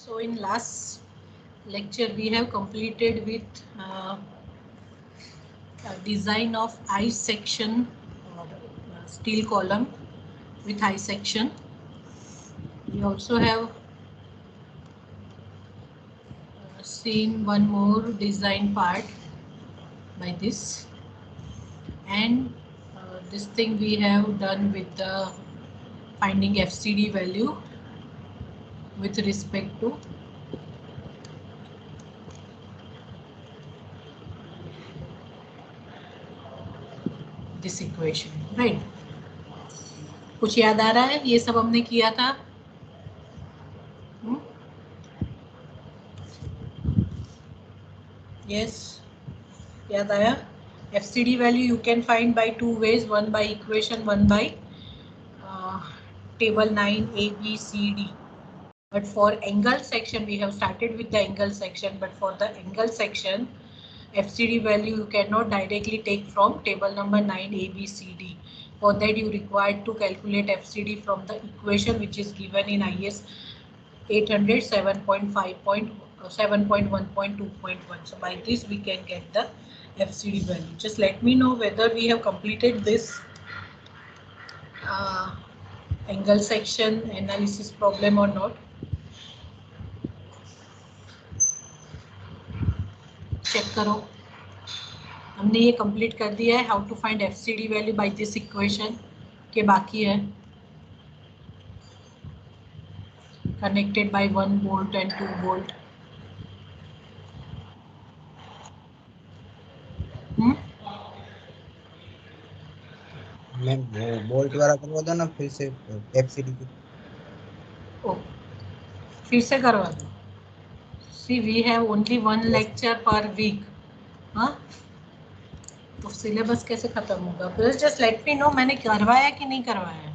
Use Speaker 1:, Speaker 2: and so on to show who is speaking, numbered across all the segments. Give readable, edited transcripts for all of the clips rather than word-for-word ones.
Speaker 1: So in last lecture we have completed with design of I section or steel column with I section. We also have seen one more design part by this, and this thing we have done with the finding FCD value with respect to this equation, right? कुछ याद आ रहा है? ये सब हमने किया था. Yes, याद आया? FCD value you can find by two ways, one by equation, one by table 9 A, B, C, D. But for angle section, we have started with the angle section, but for the angle section, FCD value you cannot directly take from table number 9 A, B, C, D. For that you require to calculate FCD from the equation which is given in IS 800 7.1.2.1. So by this we can get the FCD value. Just let me know whether we have completed this angle section analysis problem or not. Check करो, हमने ये complete कर दिया है. How to find FCD value by this equation के बाकी है. Connected by 1 volt and 2 volt.
Speaker 2: Ma'am वो बोल्ट वाला करवा दो ना फिर से एफसीडी की.
Speaker 1: ओ फिर से करवा दो. See we have only one lecture per week. हाँ, तो सिलेबस कैसे खत्म होगा? Please just let me know मैंने करवाया कि नहीं करवाया.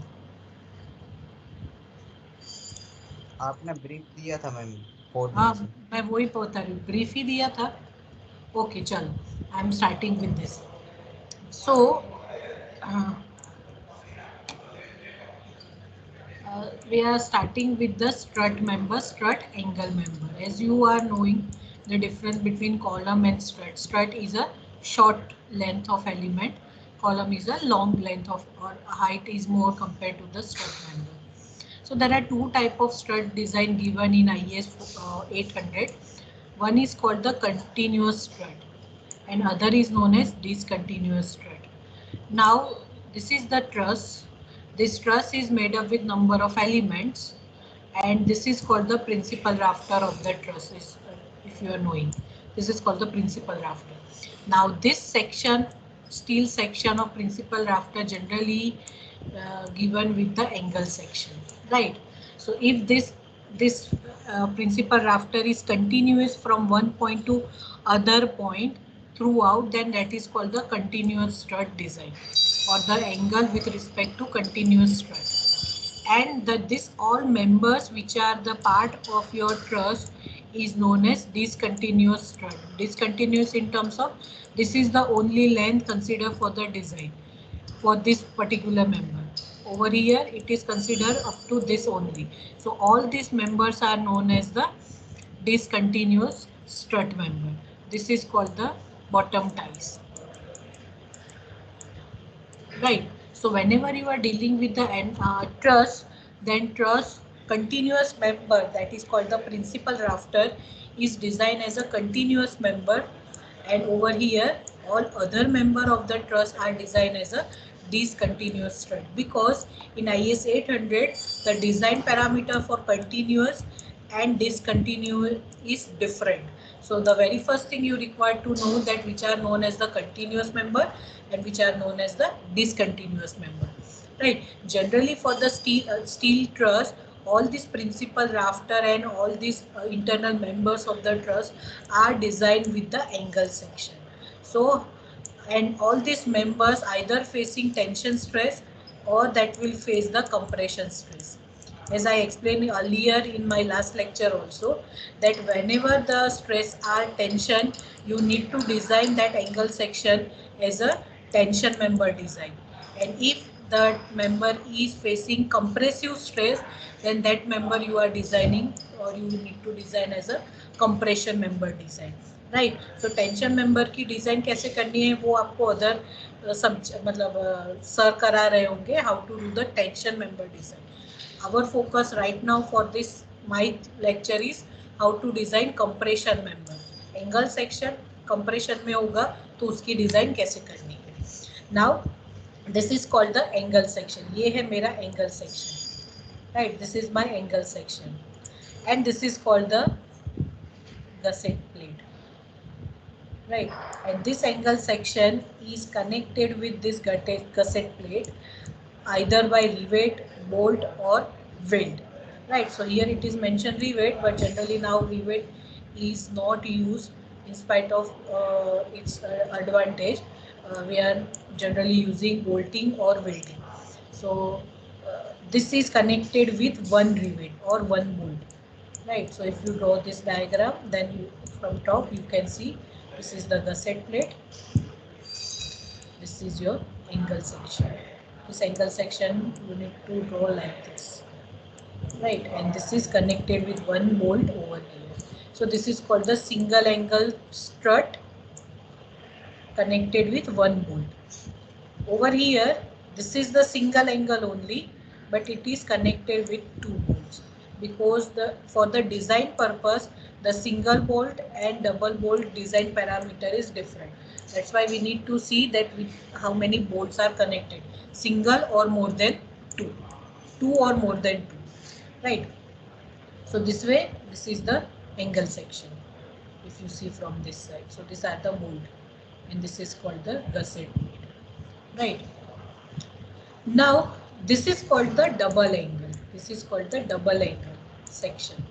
Speaker 2: आपने ब्रीफ दिया था मैम.
Speaker 1: हाँ, मैं वही बता रही हूँ, ब्रीफ ही दिया था. ओके चलो, I am starting with this. So we are starting with the strut member, strut angle member. As you are knowing the difference between column and strut. Strut is a short length of element. Column is a long length of, or height is more compared to the strut member. So there are two type of strut design given in IS 800. One is called the continuous strut and other is known as discontinuous strut. Now this is the truss. This truss is made up with number of elements, and this is called the principal rafter of the truss. If you are knowing, this is called the principal rafter. Now this section, steel section of principal rafter, generally given with the angle section, right? So if this principal rafter is continuous from one point to other point throughout, then that is called the continuous strut design, or the angle with respect to continuous strut. And this all members which are the part of your truss is known as discontinuous strut. Discontinuous in terms of this is the only length considered for the design for this particular member. Over here it is considered up to this only. So all these members are known as the discontinuous strut member. This is called the bottom ties, right? So whenever you are dealing with the truss, then truss continuous member, that is called the principal rafter, is designed as a continuous member, and over here all other member of the truss are designed as a discontinuous strut, because in IS 800 the design parameter for continuous and discontinuous is different. So the very first thing you require to know that which are known as the continuous member and which are known as the discontinuous member, right? Generally for the steel truss, all these principal rafter and all these internal members of the truss are designed with the angle section. So, and all these members either facing tension stress or that will face the compression stress. As I explained earlier in my last lecture also, that whenever the stress or tension, you need to design that angle section as a tension member design. And if that member is facing compressive stress, then that member you are designing or you need to design as a compression member design, right? So tension member की design कैसे करनी है वो आपको other सब मतलब sir करा रहे होंगे, how to do the tension member design. Our focus right now for this my lecture is how to design compression member. Angle section compression में होगा तो उसकी डिजाइन कैसे करनी है. Now this is called the angle section. ये है मेरा angle section, right? This is my angle section and this is called the gusset plate, right? And this angle section is connected with this gusset plate either by rivet, bolt or weld, right? So here it is mentioned rivet, but generally now rivet is not used in spite of its advantage. We are generally using bolting or welding. So this is connected with one rivet or one bolt, right? So if you draw this diagram, then from top you can see this is the gusset plate, this is your angle section. This angle section you need to draw like this, right? And this is connected with one bolt over here. So this is called the single angle strut connected with one bolt. Over here, this is the single angle only, but it is connected with two bolts because for the design purpose, the single bolt and double bolt design parameter is different. That's why we need to see that how many bolts are connected, single or more than two, two or more than two, right? So this way, this is the angle section. If you see from this side, so these are the bolt, and this is called the gusset plate, right? Now this is called the double angle. This is called the double angle section.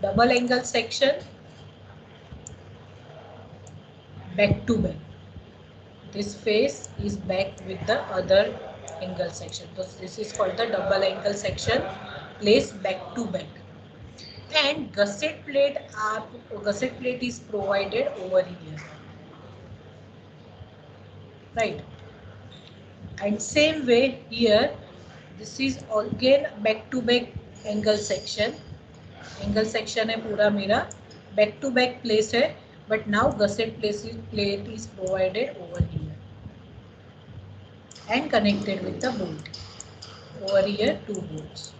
Speaker 1: Double angle section, back to back. This face is back with the other angle section. So this is called the double angle section, placed back to back. And gusset plate is provided over here, right? And same way here, this is again back to back angle section. Angle section है पूरा मेरा, back to back place है, but now gusset plate is provided over here and connected with the bolt over here, two bolts,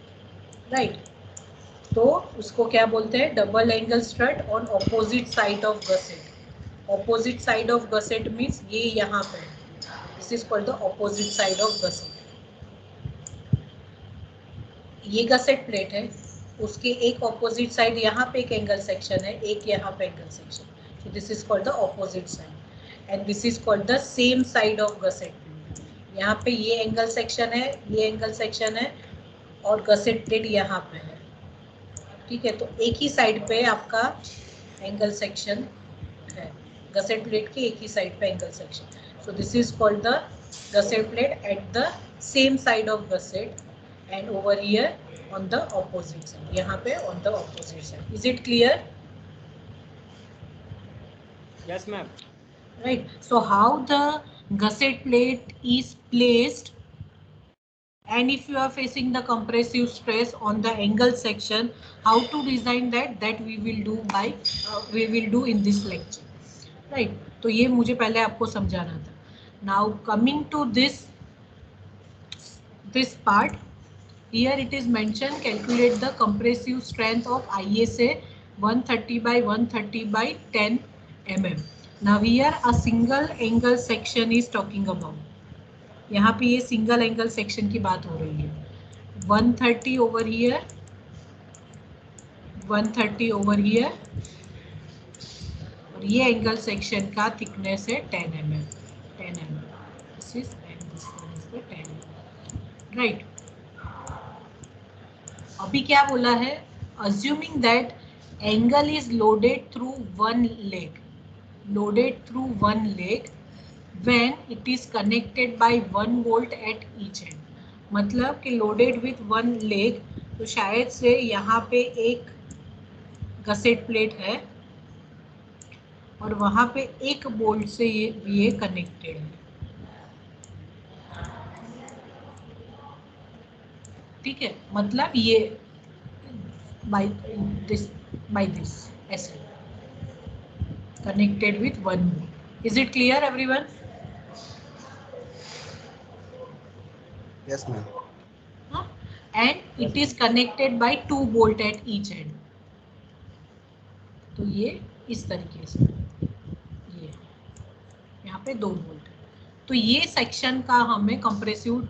Speaker 1: right? तो उसको क्या बोलते हैं? Double angle strut on opposite side of gusset. Opposite side of gusset means ये यहाँ पे, this is called the opposite side of gusset. ये gusset plate है, उसके एक ऑपोजिट साइड यहाँ पे एक एंगल सेक्शन है, एक यहाँ पे angle section. So this is called the opposite side and this is called the same side of gusset plate. यहाँ पे ये एंगल सेक्शन है, ये एंगल सेक्शन है और गसेट प्लेट यहाँ पे है, ठीक है? तो एक ही साइड पे आपका एंगल सेक्शन है, गसेट प्लेट के एक ही साइड पे angle section. So this is called the gusset plate at the same side of gusset and over here on the opposite side, यहाँ पे on the opposite side. Is it clear?
Speaker 3: Yes, ma'am.
Speaker 1: Right. So how the gusset plate is placed, and if you are facing the compressive stress on the angle section, how to design that we will do in this lecture, right? तो ये मुझे पहले आपको समझाना था. Now coming to this part. Here it is mentioned, calculate the compressive strength of ISA 130 by 130 by 10 mm. Now here a single angle section is talking about. यहाँ पे ये single angle section की बात हो रही है. 130 over here, 130 over here, और ये angle section का thickness है 10 mm. 10 mm. This is and this one is the 10 mm. Right. अभी क्या बोला है? Assuming that angle is loaded through one leg, when it is connected by 1 volt at each end. मतलब कि loaded with one leg, तो शायद से यहाँ पे एक गसेट प्लेट है और वहाँ पे एक बोल्ट से ये कनेक्टेड है. ठीक है, मतलब ये by this ऐसे connected with one bolt. Is it clear everyone?
Speaker 2: Yes, ma'am.
Speaker 1: Huh? And
Speaker 2: Yes,
Speaker 1: it is
Speaker 2: ma'am.
Speaker 1: connected by 2 bolt at each end. तो ये इस तरीके से, ये यहाँ पे 2 बोल्ट। तो ये सेक्शन का हमें कंप्रेसिव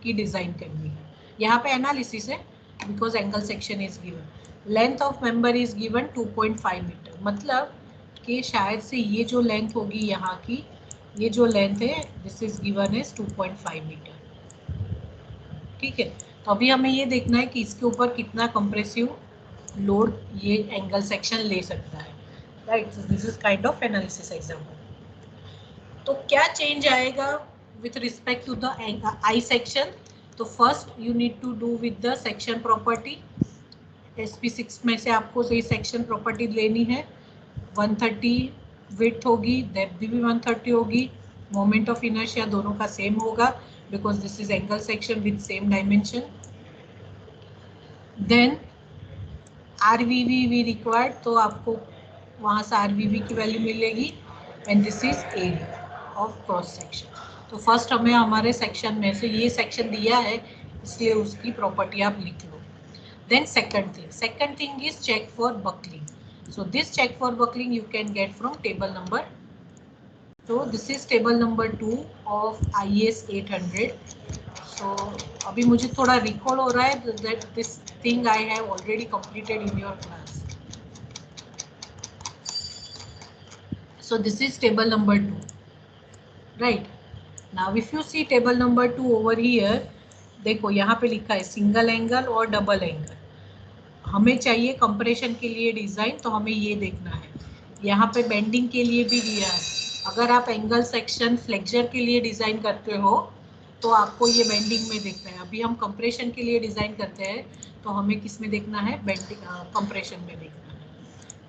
Speaker 1: की डिजाइन करनी है। यहाँ पे एनालिसिस है because angle section is given, length of member is given 2.5 metre, मतलब कि शायद से ये जो लेंथ होगी यहाँ की, ये जो लेंथ है this is given is 2.5 metre. ठीक है, तो अभी हमें ये देखना है कि इसके ऊपर कितना कंप्रेसिव लोड ये एंगल सेक्शन ले सकता है, right. So this is kind of analysis example. तो क्या चेंज आएगा with respect to the I section? तो first you need to do with the section property. SP6 में से आपको सही सेक्शन प्रॉपर्टी लेनी है। 130 विड्थ होगी, डेप्थ भी 130 होगी, मोमेंट ऑफ इनर्शिया दोनों का सेम होगा because this is angle section with same dimension. Then RVV we required, तो आपको वहाँ से RVV की वैल्यू मिलेगी and this is area of cross section. तो फर्स्ट हमें हमारे सेक्शन में से ये सेक्शन दिया है इसलिए उसकी प्रॉपर्टी आप लिख लो। Then second thing is check for buckling. So this check for buckling you can get from table number. So this is table number 2 of IS 800. So अभी मुझे थोड़ा recall हो रहा है that this thing I have already completed in your class. So this is table number 2, right? Now if you see table number 2 over here, देखो यहाँ पे लिखा है सिंगल एंगल और डबल एंगल। हमें चाहिए कंप्रेशन के लिए डिज़ाइन, तो हमें ये देखना है। यहाँ पे बेंडिंग के लिए भी दिया है। अगर आप एंगल सेक्शन फ्लेक्चर के लिए डिज़ाइन करते हो तो आपको ये बेंडिंग में देखना है। अभी हम कंप्रेशन के लिए डिज़ाइन करते हैं तो हमें किस में देखना है? बेंडिंग कंप्रेशन में देखना है।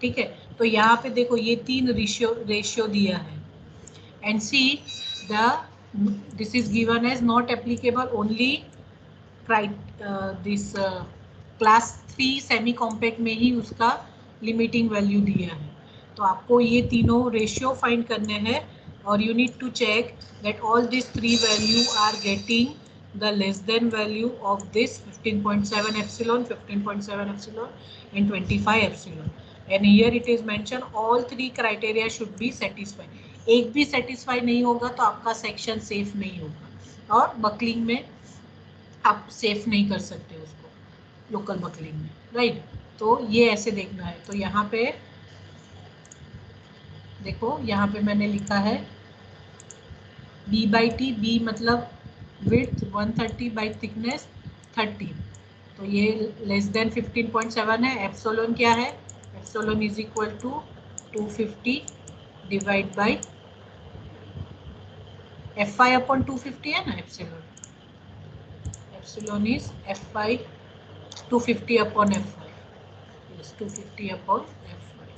Speaker 1: ठीक है, तो यहाँ पे देखो ये 3 रेशियो दिया है and see the this is given as not applicable only this class 3 semi compact में ही उसका लिमिटिंग वैल्यू दिया है। तो आपको ये तीनों रेशियो फाइंड करने हैं और you need to check that all this 3 value are getting the less than value of this 15.7 epsilon, 15.7 epsilon and 25 epsilon, and here it is mentioned all 3 criteria should be satisfied. एक भी satisfy नहीं होगा तो आपका section safe नहीं होगा और buckling में आप सेफ नहीं कर सकते उसको लोकल बकलिंग में, राइट। तो ये ऐसे देखना है। तो यहाँ पे देखो, यहाँ पे मैंने लिखा है B/T, B मतलब विड्थ 130 बाई थिकनेस 30, तो ये लेस देन 15.7 है। एप्सिलॉन क्या है? Epsilon is equal to 250 divide by Fi upon 250 है ना। Epsilon is Fi 250 upon Fi, 250 upon Fi,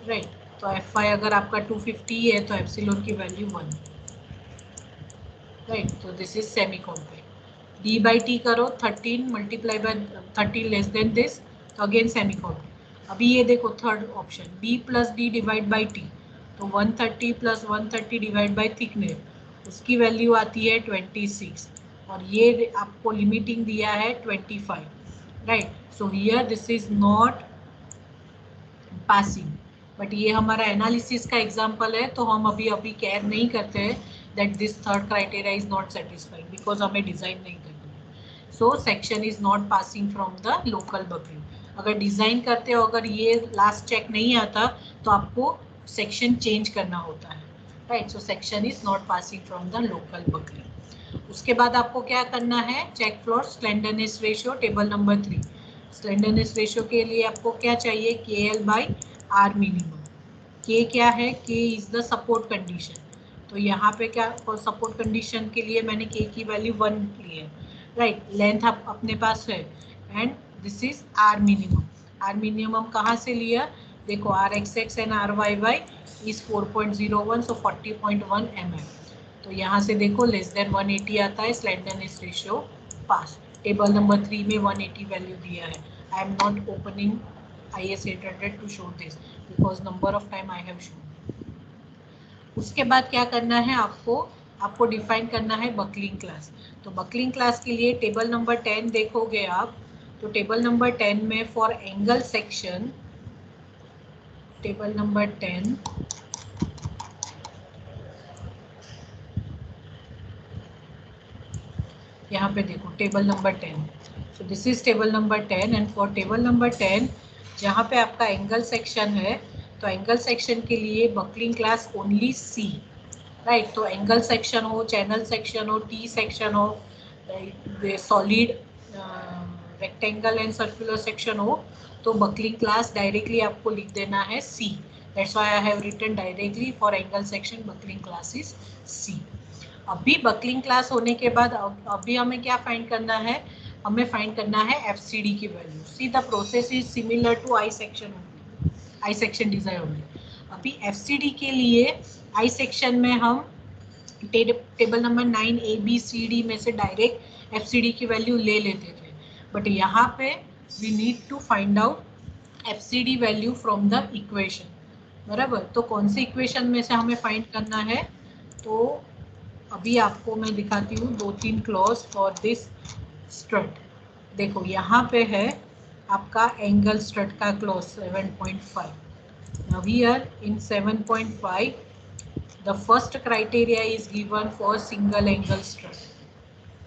Speaker 1: right. तो Fi अगर आपका 250 है तो एप्सिलॉन की वैल्यू 1, राइट। तो this is semi compact. D/T करो 13 multiply by 13 less than this, तो अगेन सेमी कॉम्पैक्ट। अभी ये देखो third option B plus D divide by T, तो 130 प्लस 130 डिवाइड बाई थिकनेस, उसकी वैल्यू आती है 26 और ये आपको लिमिटिंग दिया है 25, right. So here this is not passing, but ये हमारा एनालिसिस का एग्जाम्पल है तो हम अभी केयर नहीं करते हैं that this third criteria is not satisfied because हमें डिजाइन नहीं करनी है। So section is not passing from the local buckling. अगर डिजाइन करते हो, अगर ये लास्ट चेक नहीं आता तो आपको सेक्शन चेंज करना होता है, right. So section is not passing from the local buckling. उसके बाद आपको क्या करना है? Check for slenderness ratio, table number 3। Slenderness ratio के लिए आपको क्या चाहिए? KL by R minimum. K क्या है? K is the support condition. तो यहाँ पे क्या सपोर्ट कंडीशन के लिए मैंने K की वैल्यू 1 ली है, राइट। लेंथ आप अपने पास है and this is R minimum. R minimum कहाँ से लिया? देखो RXX and RYY is 4.01, so 40.1 mm। तो यहाँ से देखो लेस देन 180 आता है slenderness ratio pass. Table number 3 में 180 वैल्यू दिया है। I am not opening IS 800 to show this because number of time I have shown. उसके बाद क्या करना है आपको डिफाइन करना है बकलिंग क्लास। तो बकलिंग क्लास के लिए टेबल नंबर 10 देखोगे आप, तो टेबल नंबर 10 में for angle section, table number 10 यहाँ पे देखो table number 10। So this is table number 10 and for table number 10 जहाँ पे आपका एंगल सेक्शन है, तो एंगल सेक्शन के लिए buckling class only c, right. तो एंगल सेक्शन हो, चैनल सेक्शन हो, टी सेक्शन हो, solid rectangle and circular section हो, तो बकलिंग क्लास डायरेक्टली आपको लिख देना है c. That's why I have written directly for angle section buckling class is c. अभी बकलिंग क्लास होने के बाद अभी हमें क्या फाइंड करना है, हमें फाइंड करना है एफसीडी की value. See the process is similar to I section only, I section design only. अभी एफसीडी के लिए आई सेक्शन में हम टेबल नंबर 9 ABCD में से डायरेक्ट एफसीडी की वैल्यू ले लेते थे, बट यहाँ पे we need to find out FCD value from the equation, बराबर। तो कौन सी इक्वेशन में से हमें फाइंड करना है, तो अभी आपको मैं दिखाती हूँ 2-3 क्लॉज फॉर दिस स्ट्रट। देखो यहाँ पे है आपका एंगल स्ट्रट का clause 7.5। Now here in 7.5 the first criteria is given for single angle strut,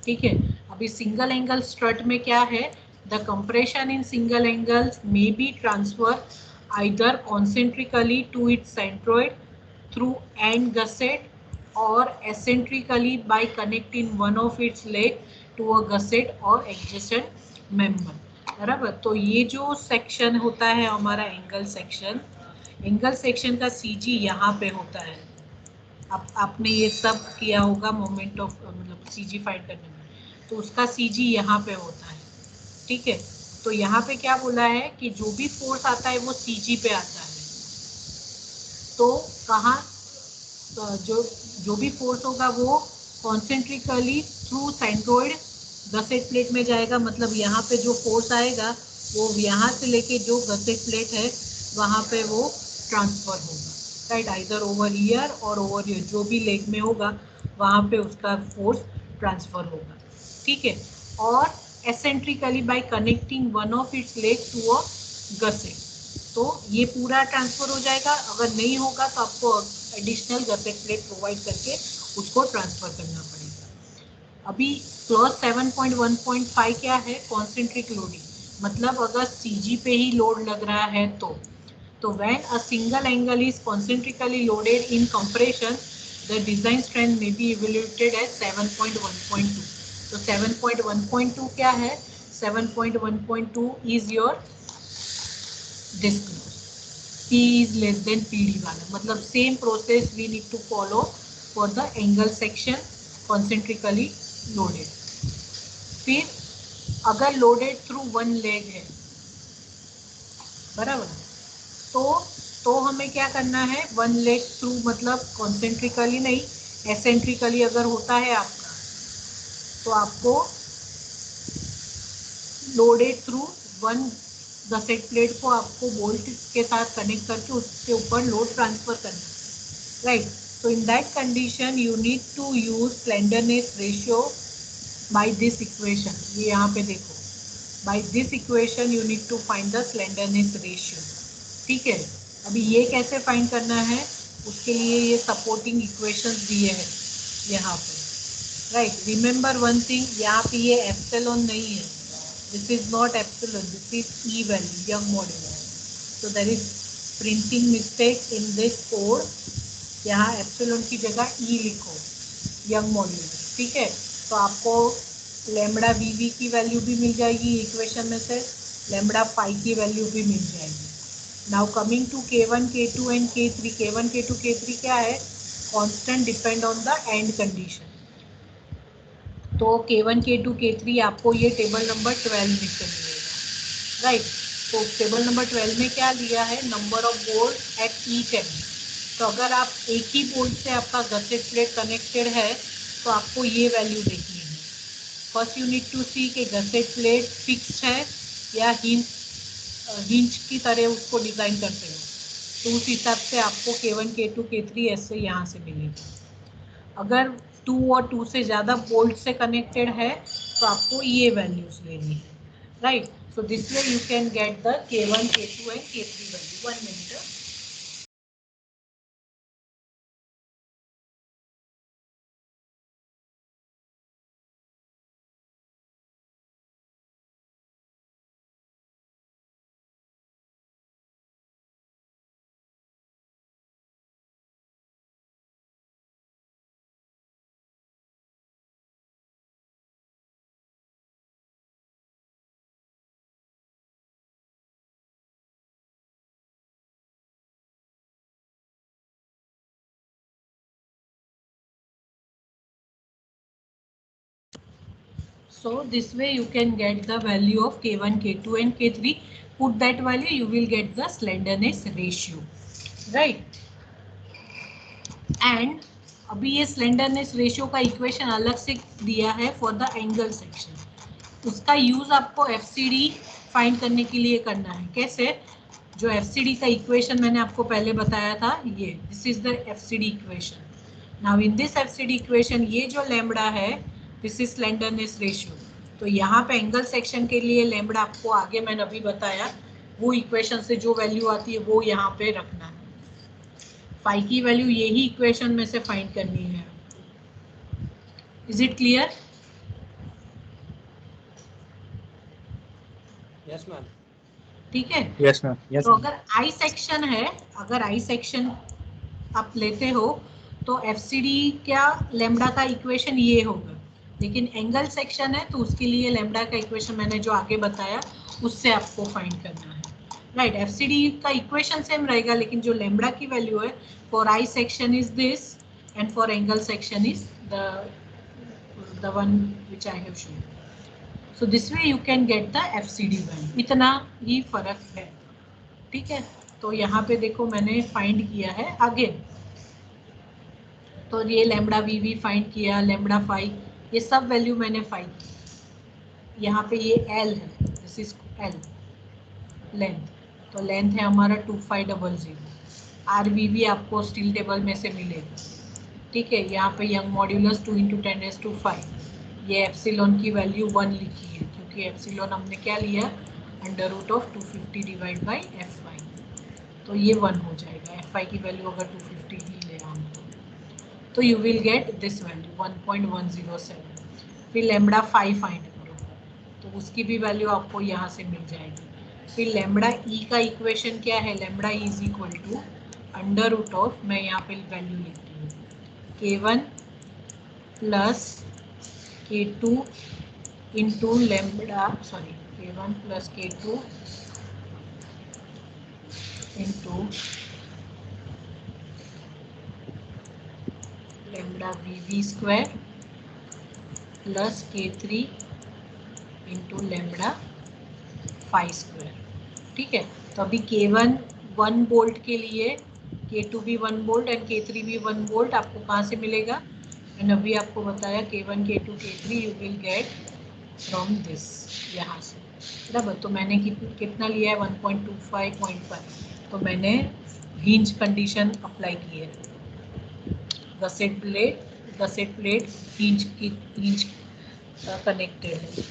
Speaker 1: ठीक है। अभी सिंगल एंगल स्ट्रट में क्या है, the compression in single angles may be transfer either concentrically to its centroid through end gusset or eccentrically by connecting one of its leg to a gusset or adjacent member, बराबर। तो ये जो section होता है हमारा angle section का CG यहाँ पे होता है। आपने ये सब किया होगा मोमेंट ऑफ मतलब CG फाइंड करने में, तो उसका CG यहाँ पे होता है, ठीक है। तो यहाँ पे क्या बोला है कि जो भी फोर्स आता है वो CG पे आता है। तो कहाँ जो भी फोर्स होगा वो concentrically through centroid gusset plate में जाएगा, मतलब यहाँ पे जो फोर्स आएगा वो यहाँ से लेके जो गसेट प्लेट है वहाँ पे वो ट्रांसफर होगा, राइट। आइदर ओवर हियर और ओवर हियर, जो भी लेग में होगा वहाँ पे उसका फोर्स ट्रांसफर होगा, ठीक है। और eccentrically by connecting one of its leg to a gusset, तो ये पूरा ट्रांसफर हो जाएगा। अगर नहीं होगा तो आपको एडिशनल गसेट प्लेट प्रोवाइड करके उसको ट्रांसफर करना पड़ेगा। अभी क्लॉज 7.1.5 क्या है, कॉन्सेंट्रिक लोडिंग, मतलब अगर CG पे ही लोड लग रहा है तो when a single angle is concentrically loaded in compression the design strength may be evaluated as 7.1.2। तो 7.1.2 क्या है, 7.1.2 is your this clause, P is less than PD वाला, मतलब same process we need to follow for the angle section concentrically loaded. फिर अगर loaded through one leg है, बराबर, तो हमें क्या करना है, वन लेग थ्रू मतलब कॉन्सेंट्रिकली नहीं, एसेंट्रिकली अगर होता है आपका तो आपको loaded through one gusset plate को आपको बोल्ट के साथ कनेक्ट करके उसके ऊपर लोड ट्रांसफर करना है, right. So in that condition you need to use slenderness ratio by this equation। ये यहाँ पे देखो, by this equation you need to find the slenderness ratio, ठीक है। अभी ये कैसे फाइंड करना है, उसके लिए ये सपोर्टिंग इक्वेशंस दिए हैं यहाँ पे, राइट। रिमेंबर वन थिंग, यहाँ पे ये एप्सिलॉन नहीं है, this is not epsilon, this is E value, young modulus, so there is printing mistake in this code। यहाँ एप्सिलॉन की जगह E लिखो, यंग मॉड्यूलस, ठीक है। तो आपको लैम्बडा VV की वैल्यू भी मिल जाएगी इक्वेशन में से, लैम्बडा फाई की वैल्यू भी मिल जाएगी। Now coming to K1 K2 and K3, K1 K2 K3 क्या है, constant depend on the end condition. तो K1 K2 K3 आपको ये टेबल नंबर 12 में से मिलेगा, राइट। तो टेबल नंबर 12 में क्या लिया है, number of bolt at each and. तो अगर आप एक ही बोल्ट से आपका गसेट प्लेट कनेक्टेड है तो आपको ये वैल्यू देखनी है, फर्स्ट यू नीड टू सी कि गसेट प्लेट फिक्स्ड है या हिंज की तरह उसको डिजाइन करते हो, तो उस हिसाब से आपको K1 K2 K3 ऐसे यहाँ से मिलेगा। अगर 2 और 2 से ज़्यादा बोल्ट से कनेक्टेड है तो आपको ये वैल्यूज लेनी है, right. So this way you can get the K1 K2 and K3 value. 1 minute. So this way you can get the value of K1, K2 and K3. Put that value, you will get the slenderness ratio, right? And अभी ये slenderness ratio का equation अलग से दिया है for the angle section. उसका use आपको FCD find करने के लिए करना है। कैसे? जो FCD का इक्वेशन मैंने आपको पहले बताया था, ये this is the FCD equation. Now in this FCD equation ये जो लैम्बडा है दिस इज स्लेंडरनेस रेशियो। तो यहाँ पे एंगल सेक्शन के लिए लैम्बडा आपको आगे मैंने अभी बताया, वो इक्वेशन से जो वैल्यू आती है वो यहाँ पे रखना है। फाई की वैल्यू यही इक्वेशन में से फाइंड करनी है। Is it clear?
Speaker 3: Yes ma'am.
Speaker 1: ठीक है।
Speaker 3: Yes ma'am. यस।
Speaker 1: तो अगर आई सेक्शन है, अगर आई सेक्शन आप लेते हो तो FCD क्या लैम्बडा का इक्वेशन ये होगा, लेकिन एंगल सेक्शन है तो उसके लिए लैम्बडा का इक्वेशन मैंने जो आगे बताया उससे आपको फाइंड करना है, राइट। FCD का इक्वेशन सेम रहेगा, लेकिन जो लैम्बडा की वैल्यू है for I section is this and for angle section is the one which I have shown. So this way you can get the FCD value. इतना ही फर्क है, ठीक है। तो यहाँ पे देखो मैंने फाइंड किया है आगे, तो ये लैम्बडा वी फाइंड किया, लैम्बडा फाई, ये सब वैल्यू मैंने फाइंड की। यहाँ पे ये L है, दिस इज L लेंथ, तो लेंथ है हमारा 2500। RVV आपको स्टील टेबल में से मिलेगा, ठीक है। यहाँ पे यंग मॉड्यूलस 2 × 10⁵। ये एप्सिलॉन की वैल्यू 1 लिखी है, क्योंकि एप्सिलॉन हमने क्या लिया, √250 डिवाइड बाई FY, तो ये 1 हो जाएगा। FY की वैल्यू अगर 250 ही ले हम तो you will get this value 1.107। फिर लैम्बडा 5 फाइंड करो, तो उसकी भी वैल्यू आपको यहाँ से मिल जाएगी। फिर लैम्बडा ई का इक्वेशन क्या है, लैम्बडा इज इक्वल टू √, मैं यहाँ पे वैल्यू लिखती हूँ, K1 plus K2 into lambda, sorry K1 plus K2 into lambda VV square plus K3 into lambda phi square, ठीक है। तो अभी K1 1 बोल्ट के लिए, K2 भी 1 बोल्ट एंड K3 भी 1 बोल्ट आपको कहाँ से मिलेगा, मैंने अभी आपको बताया K1 K2 K3 you will get from this, यहाँ से, बराबर। तो मैंने कितना लिया है 1.25.5, तो मैंने हिंज कंडीशन अप्लाई की है, गसेट प्लेट हिंज कनेक्टेड है।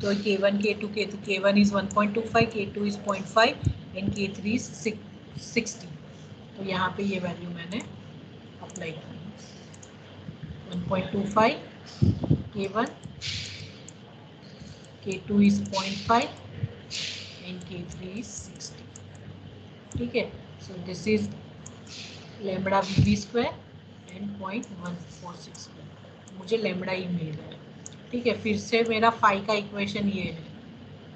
Speaker 1: तो K1 K2 K1 is 1.25, K2 is 0.5 and K3 is 60। तो यहाँ पे ये वैल्यू मैंने अप्लाई की, 1.25 K1, K2 is 0.5 and K3 is 60, ठीक है। सो this is lambda VV square and 0.146, मुझे लैम्बडा ही मिल गया, ठीक है। फिर से मेरा फाई का इक्वेशन ये है,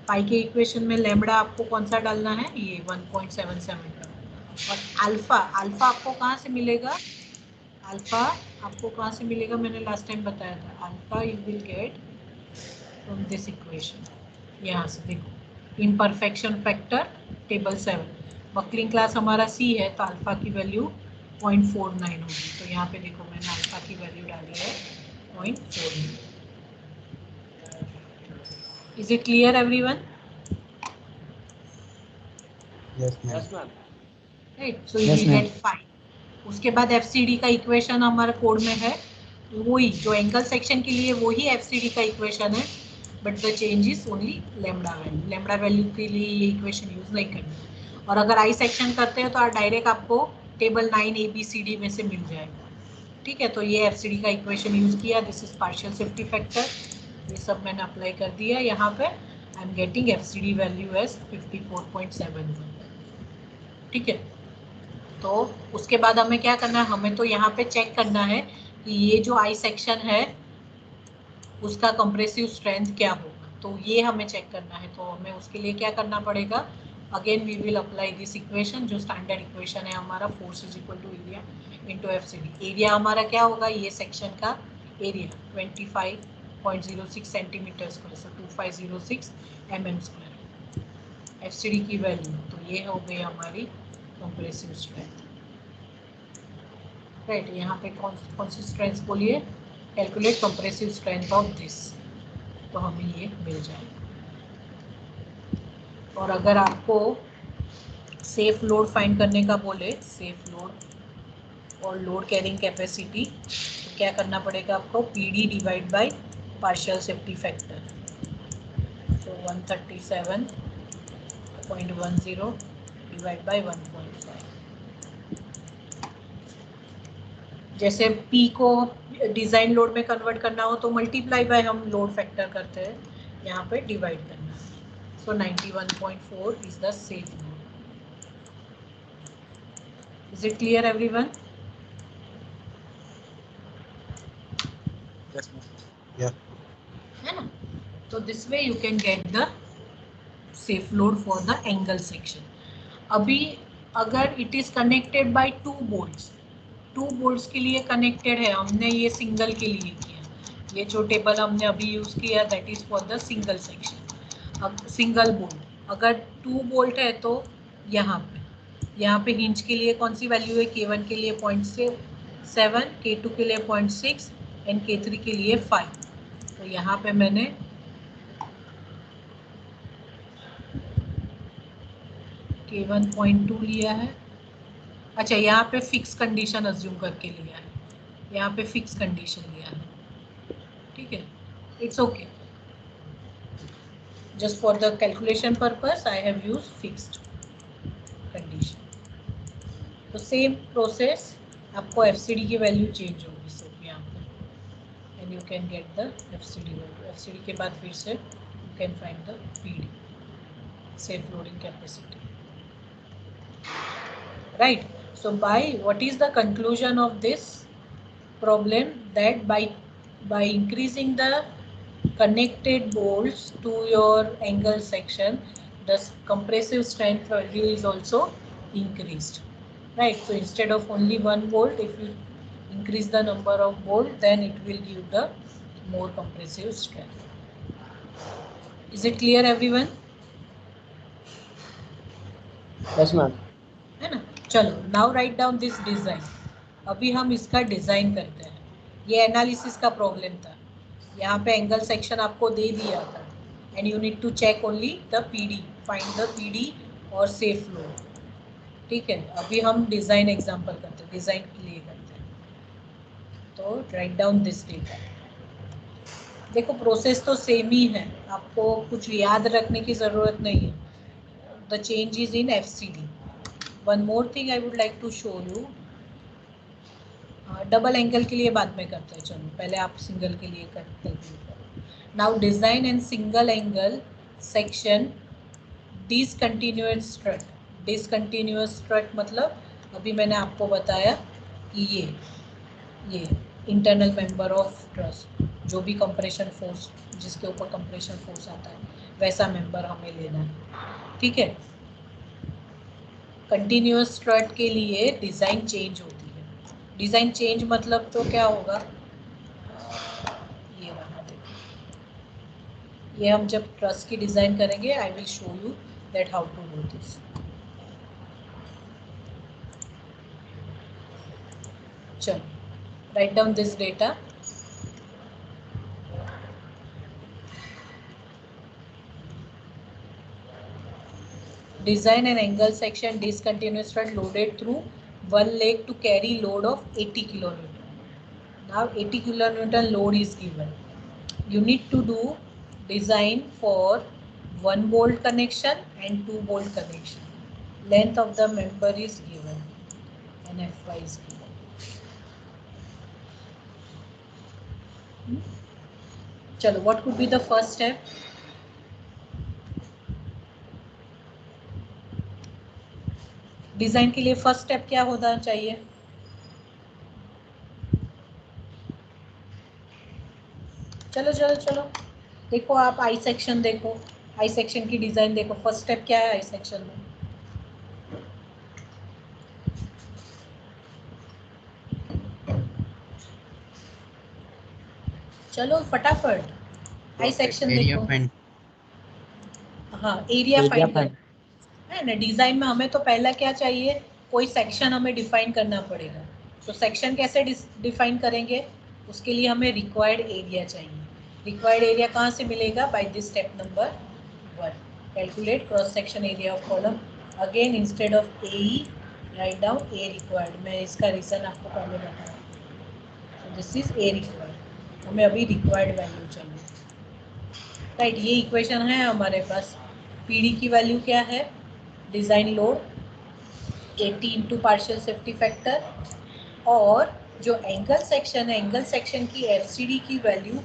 Speaker 1: फाई के इक्वेशन में लैम्बडा आपको कौन सा डालना है, ये 1.77 का, और अल्फा आपको कहाँ से मिलेगा, अल्फा आपको कहाँ से मिलेगा, मैंने लास्ट टाइम बताया था, alpha u will get from this equation, यहाँ से देखो imperfection factor table 7, buckling class हमारा C है, तो अल्फा की वैल्यू 0.49 होगी। तो यहाँ पे देखो मैंने अल्फा की वैल्यू डाली है 0.49, Is it clear everyone?
Speaker 2: Yes, ma'am.
Speaker 3: Yes, ma'am.
Speaker 1: Right, so you
Speaker 2: Yes,
Speaker 1: will
Speaker 2: ma'am.
Speaker 1: get 5. उसके बाद FCD का इक्वेशन हमारे कोड में है वही जो एंगल सेक्शन के लिए वही FCD का इक्वेशन है, but the change is only lambda value. Lambda value के लिए ये इक्वेशन यूज नहीं करना। और अगर आई सेक्शन करते हैं तो डायरेक्ट आपको टेबल 9 ABCD में से मिल जाएगा। ठीक है, तो ये FCD का इक्वेशन यूज किया। This is partial safety factor, ये सब मैंने अप्लाई कर दिया यहाँ पे। I am getting FCD value as 54.71। ठीक है, तो उसके बाद हमें क्या करना है, हमें तो यहाँ पे चेक करना है कि ये जो आई सेक्शन है उसका कंप्रेसिव स्ट्रेंथ क्या होगा, तो ये हमें चेक करना है। तो हमें उसके लिए क्या करना पड़ेगा, again we will apply this equation जो स्टैंडर्ड इक्वेशन है हमारा, force is equal to area into FCD। Area हमारा क्या होगा, ये सेक्शन का area 25.06 centimetre square, so 2506 mm square. FCD की वैल्यू तो ये हो गई हमारी कंप्रेसिव स्ट्रेंथ। राइट, यहाँ पे कौन सी स्ट्रेंथ बोलिए, calculate compressive strength of this, तो हमें ये मिल जाएगा। और अगर आपको सेफ लोड फाइंड करने का बोले, सेफ लोड और लोड कैरिंग कैपेसिटी, तो क्या करना पड़ेगा आपको, PD divide by partial safety factor, तो 137.10 डिवाइड बाय 1.5। जैसे P को डिज़ाइन लोड में कन्वर्ट करना हो तो मल्टीप्लाई बाय हम लोड फैक्टर करते हैं, यहाँ पे डिवाइड करना है। So 91.4 is the safe load. Is it clear everyone?
Speaker 2: Yes, ma'am. Yeah.
Speaker 1: है ना, तो this way you can get the safe load for the angle section. अभी अगर it is connected by 2 bolts, 2 bolts के लिए connected है, हमने ये सिंगल के लिए किया, ये जो टेबल हमने अभी यूज किया that is for the single section. अब सिंगल बोल्ट अगर 2 बोल्ट है तो यहाँ पे हिंज के लिए कौन सी वैल्यू है, K1 के लिए 0.7, K2 के लिए 0.6 एंड K3 के लिए 5। तो यहाँ पे मैंने K1 0.2 लिया है। अच्छा, यहाँ पे फिक्स कंडीशन अज्यूम करके लिया है, यहाँ पे फिक्स कंडीशन लिया है। ठीक है, it's okay, just for the calculation purpose I have used fixed condition। तो सेम प्रोसेस, आपको FCD की वैल्यू चेंज होगी सिर्फ यहाँ पे, and you can get the FCD value. FCD के बाद फिर से you can find the PD, safe loading capacity. Right, so by what is the conclusion of this problem, that by increasing the connected bolts to your angle section, the compressive strength value is also increased. Right, so instead of only 1 bolt, if you increase the number of bolt, then it will give the more compressive strength. Is it clear everyone?
Speaker 3: Yes, ma'am.
Speaker 1: है ना, चलो now right down this design. अभी हम इसका design करते हैं। ये analysis का प्रॉब्लम था, यहाँ पे एंगल सेक्शन आपको दे दिया था and you need to check only the PD, find the PD और सेफ लोड। ठीक है, अभी हम डिजाइन एग्जांपल करते हैं, डिजाइन के लिए करते हैं। तो राइट डाउन दिस डेटा। देखो प्रोसेस तो सेम ही है, आपको कुछ याद रखने की जरूरत नहीं है। The change is in FCD। One more thing I would like to show you, double angle के लिए बाद में करते हैं, चलो पहले आप सिंगल के लिए करते हैं। Now design and single angle section discontinuous strut. Discontinuous strut मतलब अभी मैंने आपको बताया कि ये इंटरनल मेंबर ऑफ ट्रस, जो भी कंप्रेशन फोर्स, जिसके ऊपर कंप्रेशन फोर्स आता है वैसा मेंबर हमें लेना है। ठीक है, कंटिन्यूअस स्ट्रट के लिए डिज़ाइन चेंज होती है। डिज़ाइन चेंज मतलब तो क्या होगा, ये रहा देखो, ये हम जब ट्रस की डिज़ाइन करेंगे I will show you that how to do this. चलो write down this data. Design an angle section discontinuous strut loaded through one leg to carry load of 80 kilonewton. Now 80 kilonewton load is given. You need to do design for 1 bolt connection and 2 bolt connection. Length of the member is given and Fy is given. Chalo, what could be the first step? Design के लिए first step क्या होना चाहिए? चलो चलो चलो देखो, आप आई सेक्शन देखो, आई सेक्शन की डिजाइन देखो. फर्स्ट स्टेप क्या है आई सेक्शन में? चलो फटाफट आई सेक्शन देखो. हाँ, एरिया फाइंड कर है ना. डिजाइन में हमें तो पहला क्या चाहिए, कोई सेक्शन हमें डिफाइन करना पड़ेगा. तो सेक्शन कैसे डिफाइन करेंगे? उसके लिए हमें रिक्वायर्ड एरिया चाहिए. रिक्वायर्ड एरिया कहाँ से मिलेगा? By this step number 1. Calculate cross section area of column. Again instead of A write down A required. मैं इसका रीजन आपको पहले बताऊँ. This is A required. हमें अभी रिक्वायर्ड वैल्यू चाहिए. राइट, ये इक्वेशन है हमारे पास. पीडी की वैल्यू क्या है? Design load 80 into partial safety factor. और जो एंगल सेक्शन है, एंगल सेक्शन की एफसीडी की वैल्यू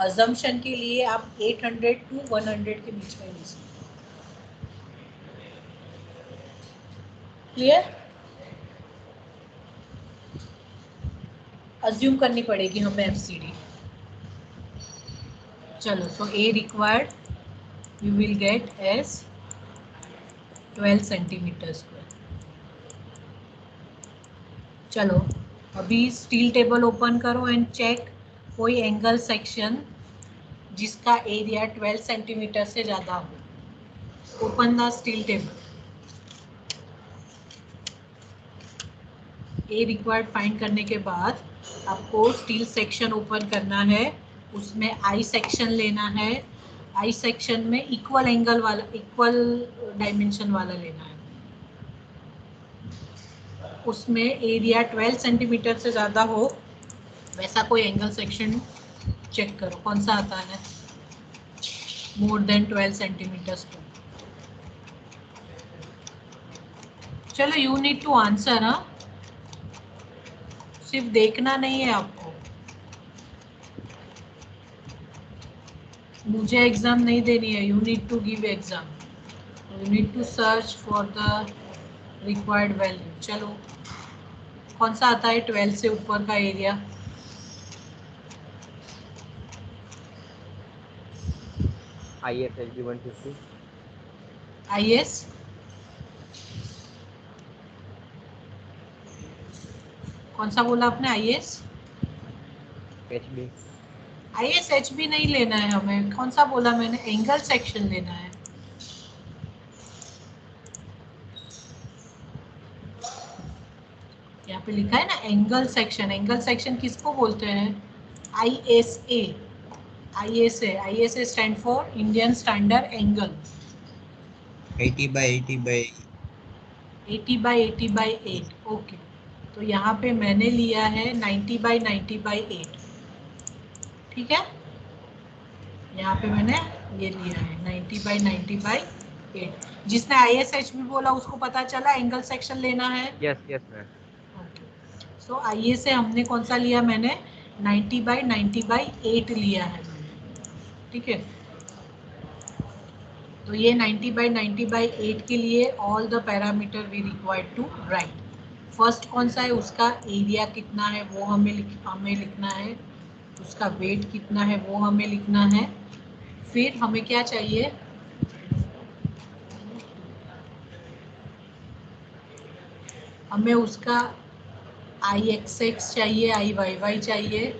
Speaker 1: अजम्पशन के लिए आप 800 टू 100 के बीच में ले सकते. क्लियर? अज्यूम करनी पड़ेगी हमें एफसीडी. चलो, so a required you will get as 12 centimetre square. चलो, अभी स्टील टेबल ओपन करो एंड चेक कोई एंगल सेक्शन जिसका एरिया 12 सेंटीमीटर से ज़्यादा हो. Open the steel table. A required find करने के बाद आपको स्टील सेक्शन ओपन करना है. उसमें आई सेक्शन लेना है. आई सेक्शन में इक्वल एंगल वाला, इक्वल डायमेंशन वाला लेना है. उसमें एरिया 12 सेंटीमीटर से ज़्यादा हो वैसा कोई एंगल सेक्शन चेक करो कौन सा आता है. More than 12 centimetres. चलो, यू नीड टू आंसर. हाँ, सिर्फ देखना नहीं है आपको. मुझे एग्जाम नहीं देनी है. You need to give exam. You need to search for the required value. चलो, कौन सा आता है 12 से ऊपर का एरिया?
Speaker 3: IS HB 150.
Speaker 1: IS कौन सा बोला आपने? IS
Speaker 3: HB.
Speaker 1: IS HB नहीं लेना है हमें. कौन सा बोला मैंने? एंगल सेक्शन लेना है. यहाँ पे लिखा है ना एंगल सेक्शन. एंगल सेक्शन किसको बोलते हैं? ISA. ISA stand for Indian standard angle.
Speaker 2: 80 by 80 by
Speaker 1: 80 by 80 by 8. Okay, तो यहाँ पे मैंने लिया है 90 by 90 by 8. ठीक है, यहाँ पे मैंने ये लिया है 90 by 90 by 8. जिसने ISHB बोला उसको पता चला एंगल सेक्शन लेना है.
Speaker 3: Yes ma'am.
Speaker 1: सो आइए से हमने कौन सा लिया? मैंने 90 by 90 by 8 लिया है. ठीक है, तो ये 90 by 90 by 8 के लिए all the parameter we required to write. First कौन सा है? उसका एरिया कितना है वो हमें लिखना है. उसका वेट कितना है वो हमें लिखना है. फिर हमें क्या चाहिए? हमें उसका IXX चाहिए, IYY चाहिए.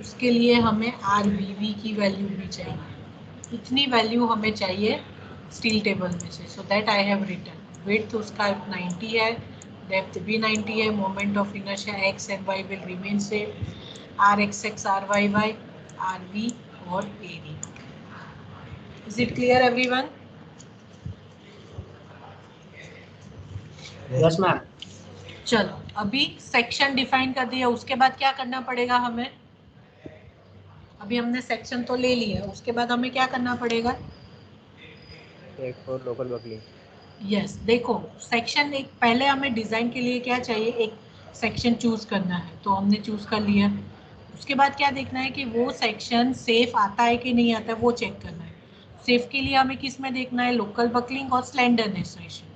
Speaker 1: उसके लिए हमें RVV की वैल्यू भी चाहिए. इतनी वैल्यू हमें चाहिए स्टील टेबल में से. So that I have written. Width उसका 90 है, डेप्थ भी 90 है. Moment of inertia X and Y will remain same. RXX, RYY, RV और एरिया. Is it clear everyone?
Speaker 4: Yes ma'am.
Speaker 1: चलो अभी सेक्शन डिफाइन कर दिया, उसके बाद क्या करना पड़ेगा हमें? अभी हमने सेक्शन तो ले लिया, उसके बाद हमें क्या करना पड़ेगा?
Speaker 3: Check for local buckling.
Speaker 1: Yes देखो, सेक्शन एक पहले हमें डिजाइन के लिए क्या चाहिए, एक सेक्शन चूज करना है, तो हमने चूज कर लिया। उसके बाद क्या देखना है कि वो सेक्शन सेफ आता है कि नहीं आता है, वो चेक करना है। सेफ के लिए हमें किस में देखना है? लोकल बकलिंग और स्लेंडरनेस रेशियो।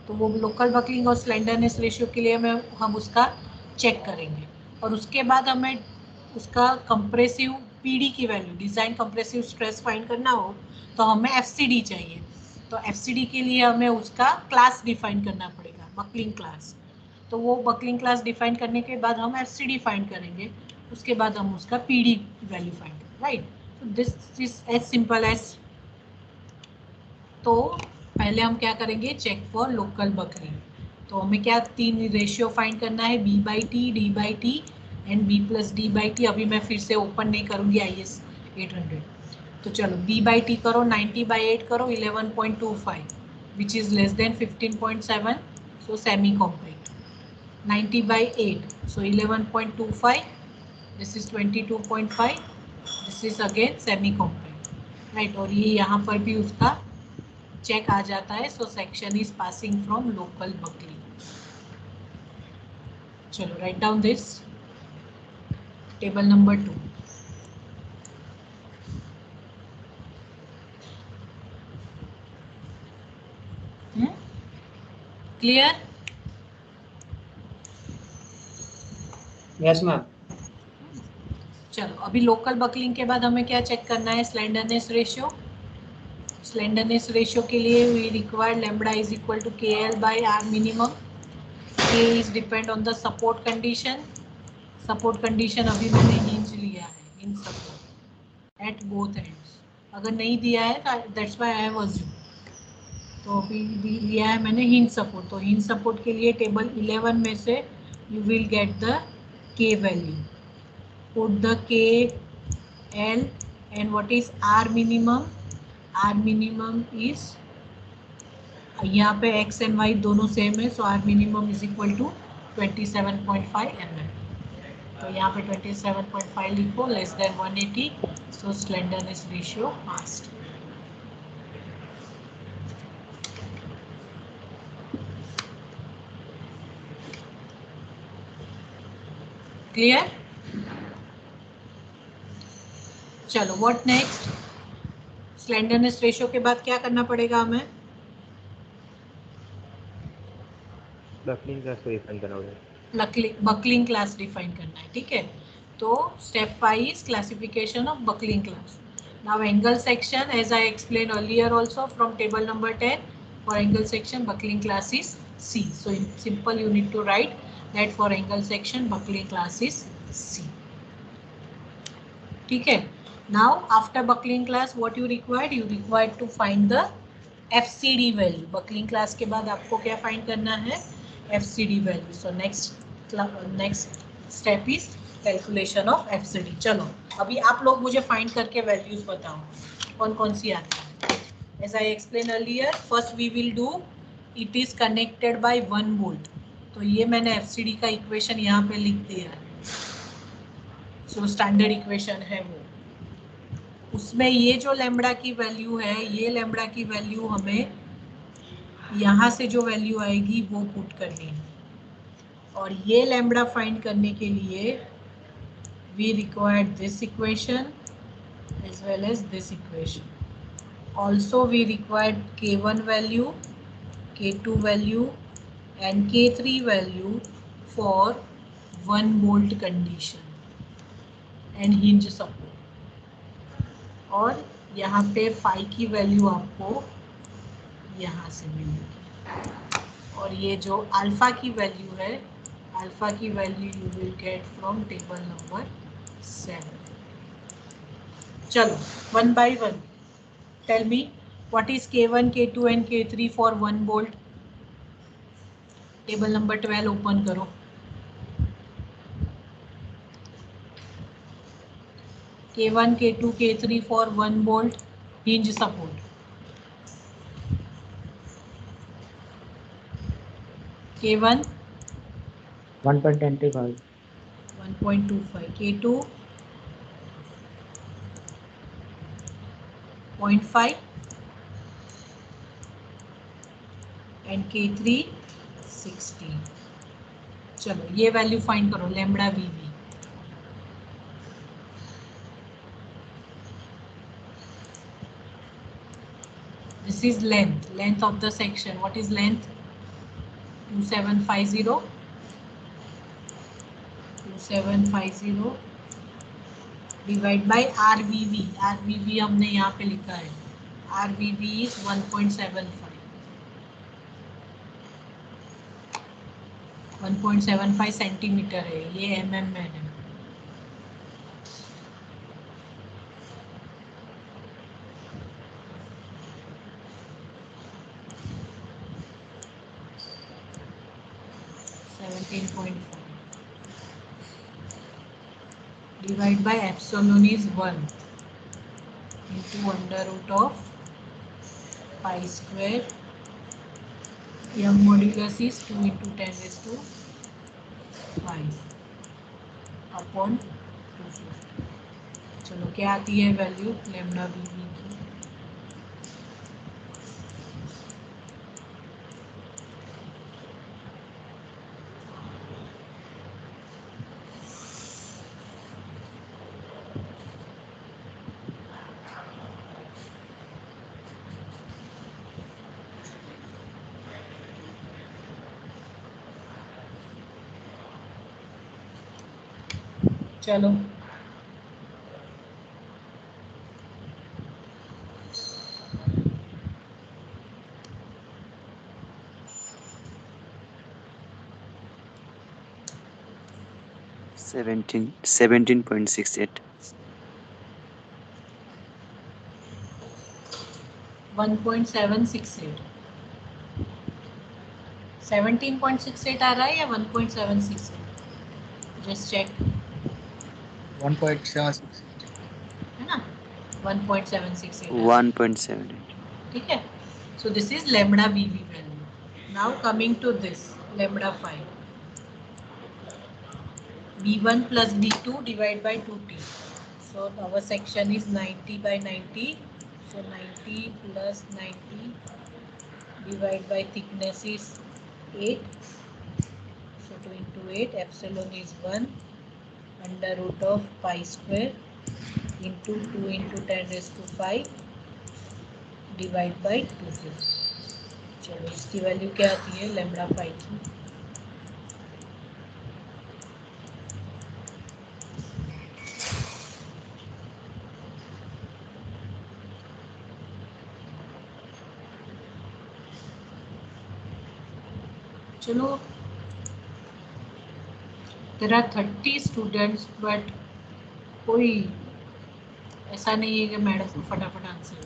Speaker 1: तो वो लोकल बकलिंग और स्लेंडरनेस रेशियो के लिए हम उसका चेक करेंगे। और उसके बाद हमें उसका कंप्रेसिव पीडी की value, design compressive stress find करना हो तो हमें एफसीडी चाहिए। तो एफसीडी के लिए हमें उसका क्लास डिफाइन करना पड़ेगा, बकलिंग क्लास। तो वो बकलिंग क्लास डिफाइन करने के बाद हम एफसीडी फाइंड करेंगे, उसके बाद हम उसका पीडी वैल्यू फाइंड करेंगे, राइट? तो this is as simple as. तो पहले हम क्या करेंगे? Check for local buckling. तो हमें क्या तीन रेशियो फाइंड करना है, B by T, D by T and B plus D by T. अभी मैं फिर से ओपन नहीं करूँगी IS 800। तो चलो बी बाई टी करो, 90 बाई 8 करो, 11.25 which is less than 15.7, so semi compact. 90 by 8, so 11.25, this is 22.5, this is again semi compact, right? और ये यहाँ पर भी उसका चेक आ जाता है, so section is passing from local buckling. चलो write down this, table number 2। Clear?
Speaker 4: Yes ma'am.
Speaker 1: चलो अभी लोकल बकलिंग के बाद हमें क्या चेक करना है? Slenderness ratio. स्लेंडरनेस रेशियो के लिए we require lambda is equal to KL by R minimum. K is depend on the support condition. Support condition अभी मैंने हिंज लिया है, hinge support at both ends. अगर नहीं दिया है तो that's why I have assumed. तो अभी लिया है मैंने हिंज सपोर्ट। तो हिंज सपोर्ट के लिए टेबल 11 में से you will get the K value. Put the K, L and what is R minimum? R minimum is, यहाँ पे x and y दोनों सेम है, सो R minimum is equal to 27.5 mm। तो यहाँ पे 27.5 लिखो, लेस देन 180, सो स्लेंडरनेस रेशियो पास्ट। क्लियर? चलो what next? Slenderness ratio के बाद क्या करना पड़ेगा हमें?
Speaker 3: बकलिंग क्लास को डिफाइन करना होगा।
Speaker 1: बकलिंग क्लास डिफाइन करना है, ठीक है? तो step 5 is classification of buckling class. Now angle section, as I explained earlier also from table number 10, for angle section buckling class is C. So in simple you need to write that for angle section buckling class is C. ठीक है? Now after buckling class what you required? You required to find the FCD value. buckling class के बाद आपको क्या find करना है? FCD value. So next step is calculation of FCD। चलो अभी आप लोग मुझे फाइंड करके वैल्यूज बताओ कौन कौन सी आती है। As I explain earlier, first we will do it is connected by 1 bolt. तो ये मैंने FCD का इक्वेशन यहाँ पे लिख दिया है, सो स्टैंडर्ड इक्वेशन है वो। उसमें ये जो लैम्बडा की वैल्यू है, ये लैम्बडा की वैल्यू हमें यहाँ से जो वैल्यू आएगी वो पुट करनी है। और ये लैम्बडा फाइंड करने के लिए we required this equation as well as this equation. Also we required K1 value, K2 value and K3 value for 1 volt condition and hinge support. और यहाँ पे phi की वैल्यू आपको यहाँ से मिलेगी। और ये जो अल्फा की वैल्यू है, अल्फा की value you will get from table number 7। चलो one by one, tell me what is K1, K2 and K3 for 1 bolt. Table number 12 open करो। K1, K2, K3 for 1 bolt hinge support. K1
Speaker 4: 1.25.
Speaker 1: 1.25, K2 0.5 and K3 60. चलो ये value find करो lambda VV. This is length of the section. What is length? 2750. 2750 divide by RVV. RVV हमने यहाँ पे लिखा है. RVV is 1.75. 1.75 centimetre है. ये mm में है. Divide by epsilon is 1 into under root of pi square. Young modulus is 2 into 10 raised to 5 upon 250. चलो क्या आती है वैल्यू लैम्बडा वीवी की? चलो
Speaker 5: 17.68.
Speaker 1: 1.768. 17.68 आ रहा है या 1.768? जस्ट चेक
Speaker 2: 1.76
Speaker 1: है ना. 1.768
Speaker 5: 1.78.
Speaker 1: ठीक है. So this is lambda VV value. Now coming to this lambda 5. V1 plus V2 divided by 2T. So our section is 90 by 90. So 90 plus 90 divided by thickness is 8. So 2 into 8 epsilon is 1 under root of pi square into 2 into 10 raised to 5 divide by 250. चलो इसकी value क्या आती है lambda 5 की? चलो there are 30 students but कोई ऐसा नहीं है कि मैडम को फटाफट आंसर.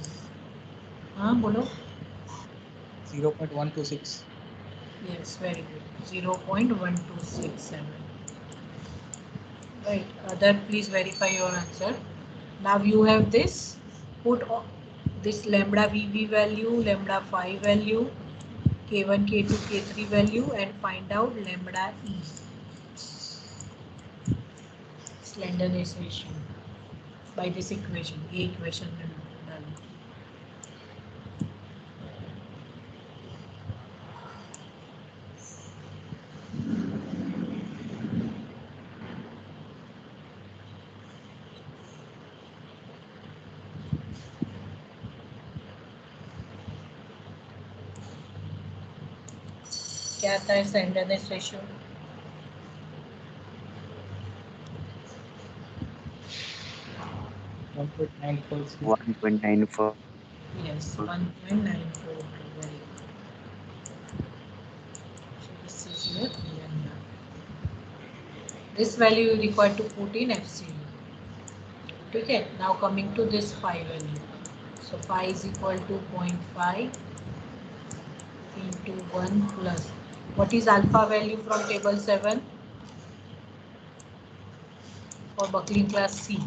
Speaker 1: हाँ बोलो.
Speaker 2: 0.126
Speaker 1: Yes, very good. 0.1267. Right. Other, please verify your answer. Now you have this. Put this lambda VV value, lambda 5 value, K1, K2, K3 value, and find out lambda E. Slenderness ratio by this equation. A equation में डालो. क्या आता है slenderness ratio?
Speaker 2: 1.946
Speaker 5: 1.94.
Speaker 1: Yes, 1.94. Very good. So this is your lambda. This value you require to put in FCU. ठीक है. Now coming to this phi value. So phi is equal to 0.5 into 1 plus. What is alpha value from table 7 for buckling class C?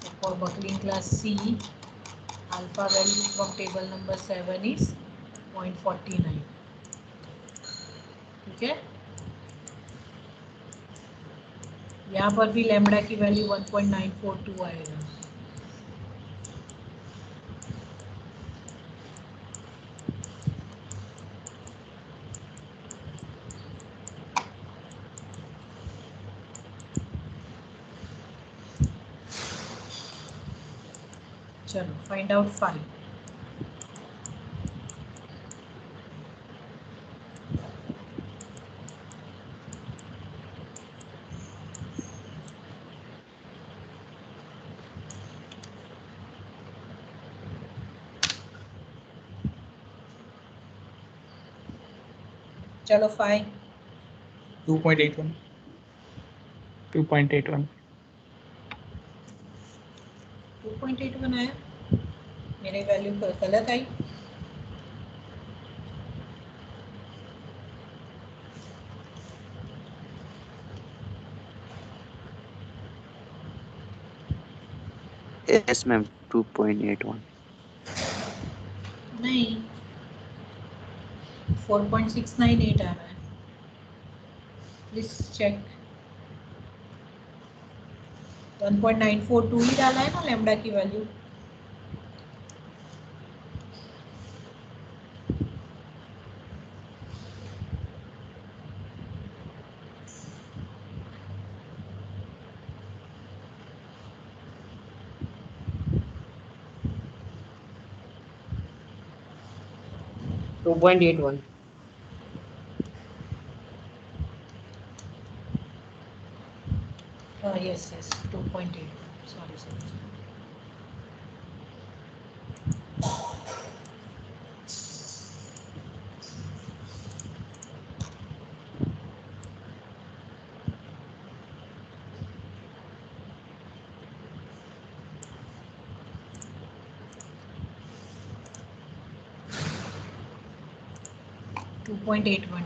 Speaker 1: So for buckling class C, alpha value from table number 7 is 0.49. ठीक है, यहाँ पर भी lambda की value 1.942 आएगा। चलो find out phi. चलो phi
Speaker 4: 2.81 2.81
Speaker 1: 2.81 आया, मेरे वैल्यू गलत आई।
Speaker 5: Yes, ma'am. 2.81.
Speaker 1: नहीं, 4.698 आ रहा है, प्लीज चेक। 1.942 ही डाला है ना लैम्बडा की value.
Speaker 6: Two point eight one
Speaker 1: 2.8, sorry sorry. Two 2.812.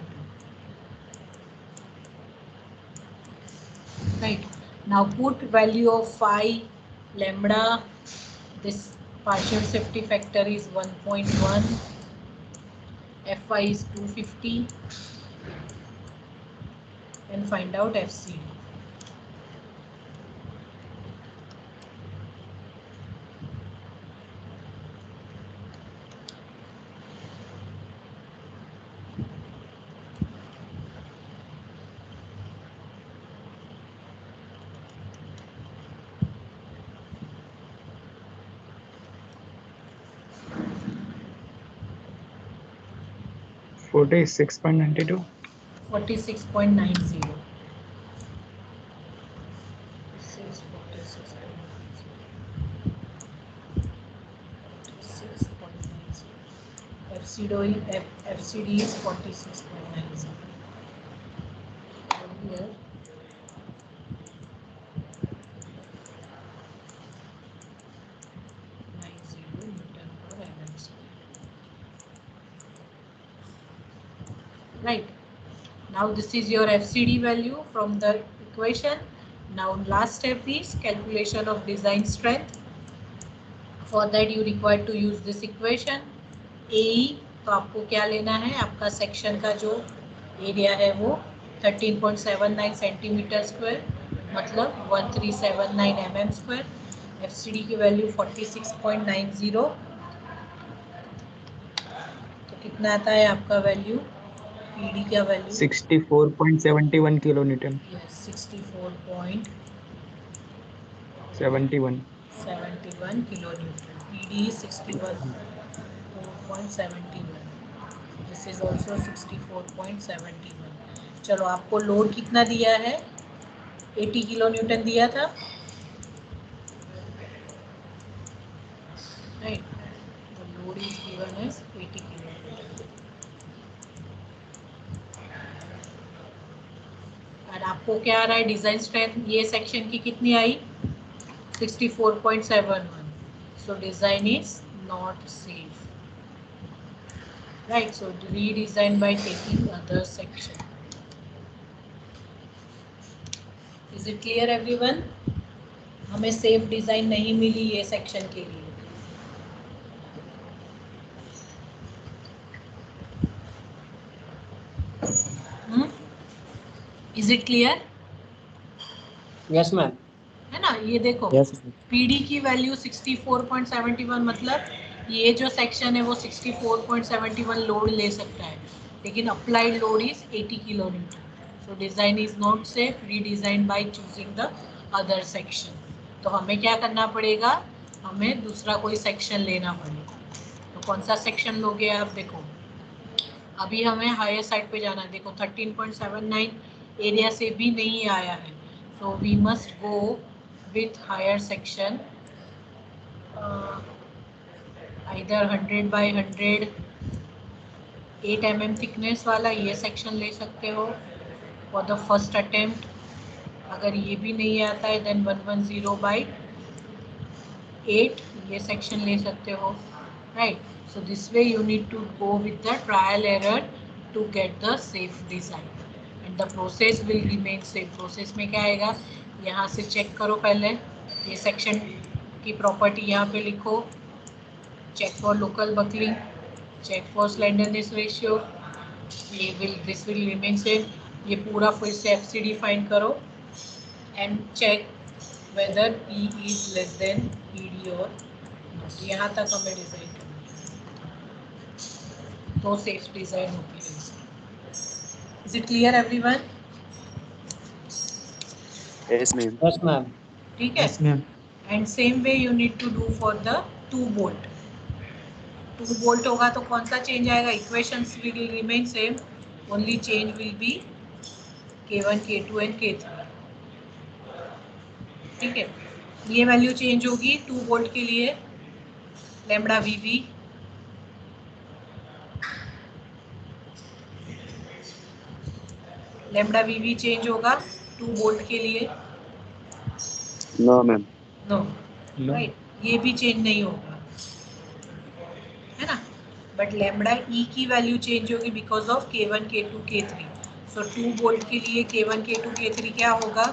Speaker 1: Right. Now put value of phi lambda. This partial safety factor is 1.1. Fy is 250. And find out FCD.
Speaker 4: Photo is 6.92.
Speaker 1: 46.90. This is 46.90. FCD is 46.90. Here. Right. Now this is your FCD value from the equation. Now last step is calculation of design strength. For that you require to use this equation. AE तो आपको क्या लेना है, आपका section का जो area है वो 13.79 सेंटीमीटर स्क्वायर, मतलब 1379 mm स्क्वायर। FCD की वैल्यू 46.90, तो कितना आता है आपका वैल्यू, PD का value
Speaker 4: 64.71 kilonewton.
Speaker 1: 64.71 kilo Newton. PD is 61.71. This is also 64.71. चलो आपको लोड कितना दिया है, 80 किलो न्यूटन दिया था, right. The load is given as 80 kilo newton. और आपको क्या आ रहा है डिजाइन स्ट्रेंथ, ये सेक्शन की कितनी आई, 64.71. So design is not safe, right? So redesign by taking other section. Is it clear everyone? हमें सेफ डिजाइन नहीं मिली ये सेक्शन के लिए। Is it clear?
Speaker 6: Yes ma'am.
Speaker 1: है ना, ये देखो
Speaker 2: यस
Speaker 1: पीडी की वैल्यू 64.71, मतलब ये जो सेक्शन है वो 64.71 लोड ले सकता है, लेकिन applied load is 80 kilo Newton. So design is not safe, redesign by choosing the other section. तो हमें क्या करना पड़ेगा, हमें दूसरा कोई सेक्शन लेना पड़ेगा। तो कौन सा सेक्शन लोगे आप? देखो अभी हमें हायर साइड पे जाना है। देखो 13.79 एरिया से भी नहीं आया है, so we must go with higher section, either 100 by 100 8 mm thickness वाला ये सेक्शन ले सकते हो फॉर द फर्स्ट अटेम्प्ट। अगर ये भी नहीं आता है देन 110 बाय 8 ये सेक्शन ले सकते हो, right? So this way you need to go with the trial error to get the safe design and the process will remain same. Process में क्या आएगा, यहाँ से चेक करो पहले, ये सेक्शन की प्रॉपर्टी यहाँ पे लिखो, check for local buckling, check for slenderness ratio, ये दिस विल रिमेन सेम। ये पूरा फिर से एफसीडी फाइंड करो and check whether P is less than PD और not। यहाँ तक हमें डिजाइन करना तो सेफ डिजाइन होती है इसकी। Is it clear everyone?
Speaker 5: Yes, ma'am.
Speaker 6: Yes ma'am.
Speaker 1: ठीक है,
Speaker 2: yes ma'am.
Speaker 1: And same way you need to do for the 2 bolt. 2 bolt होगा तो कौन सा चेंज आएगा? Equations will remain same, only change will be K1 K2 and K3। ठीक है, ये वैल्यू चेंज होगी 2 बोल्ट के लिए, lambda VV, lambda VV change होगा 2 बोल्ट के लिए,
Speaker 5: No, ma'am.
Speaker 1: No,
Speaker 4: No.
Speaker 1: Right? ये भी चेंज नहीं होगा, है ना? बट लैम्बडा E की वैल्यू चेंज होगी because of K1 K2 K3। So 2 bolt के लिए K1 K2 K3 क्या होगा?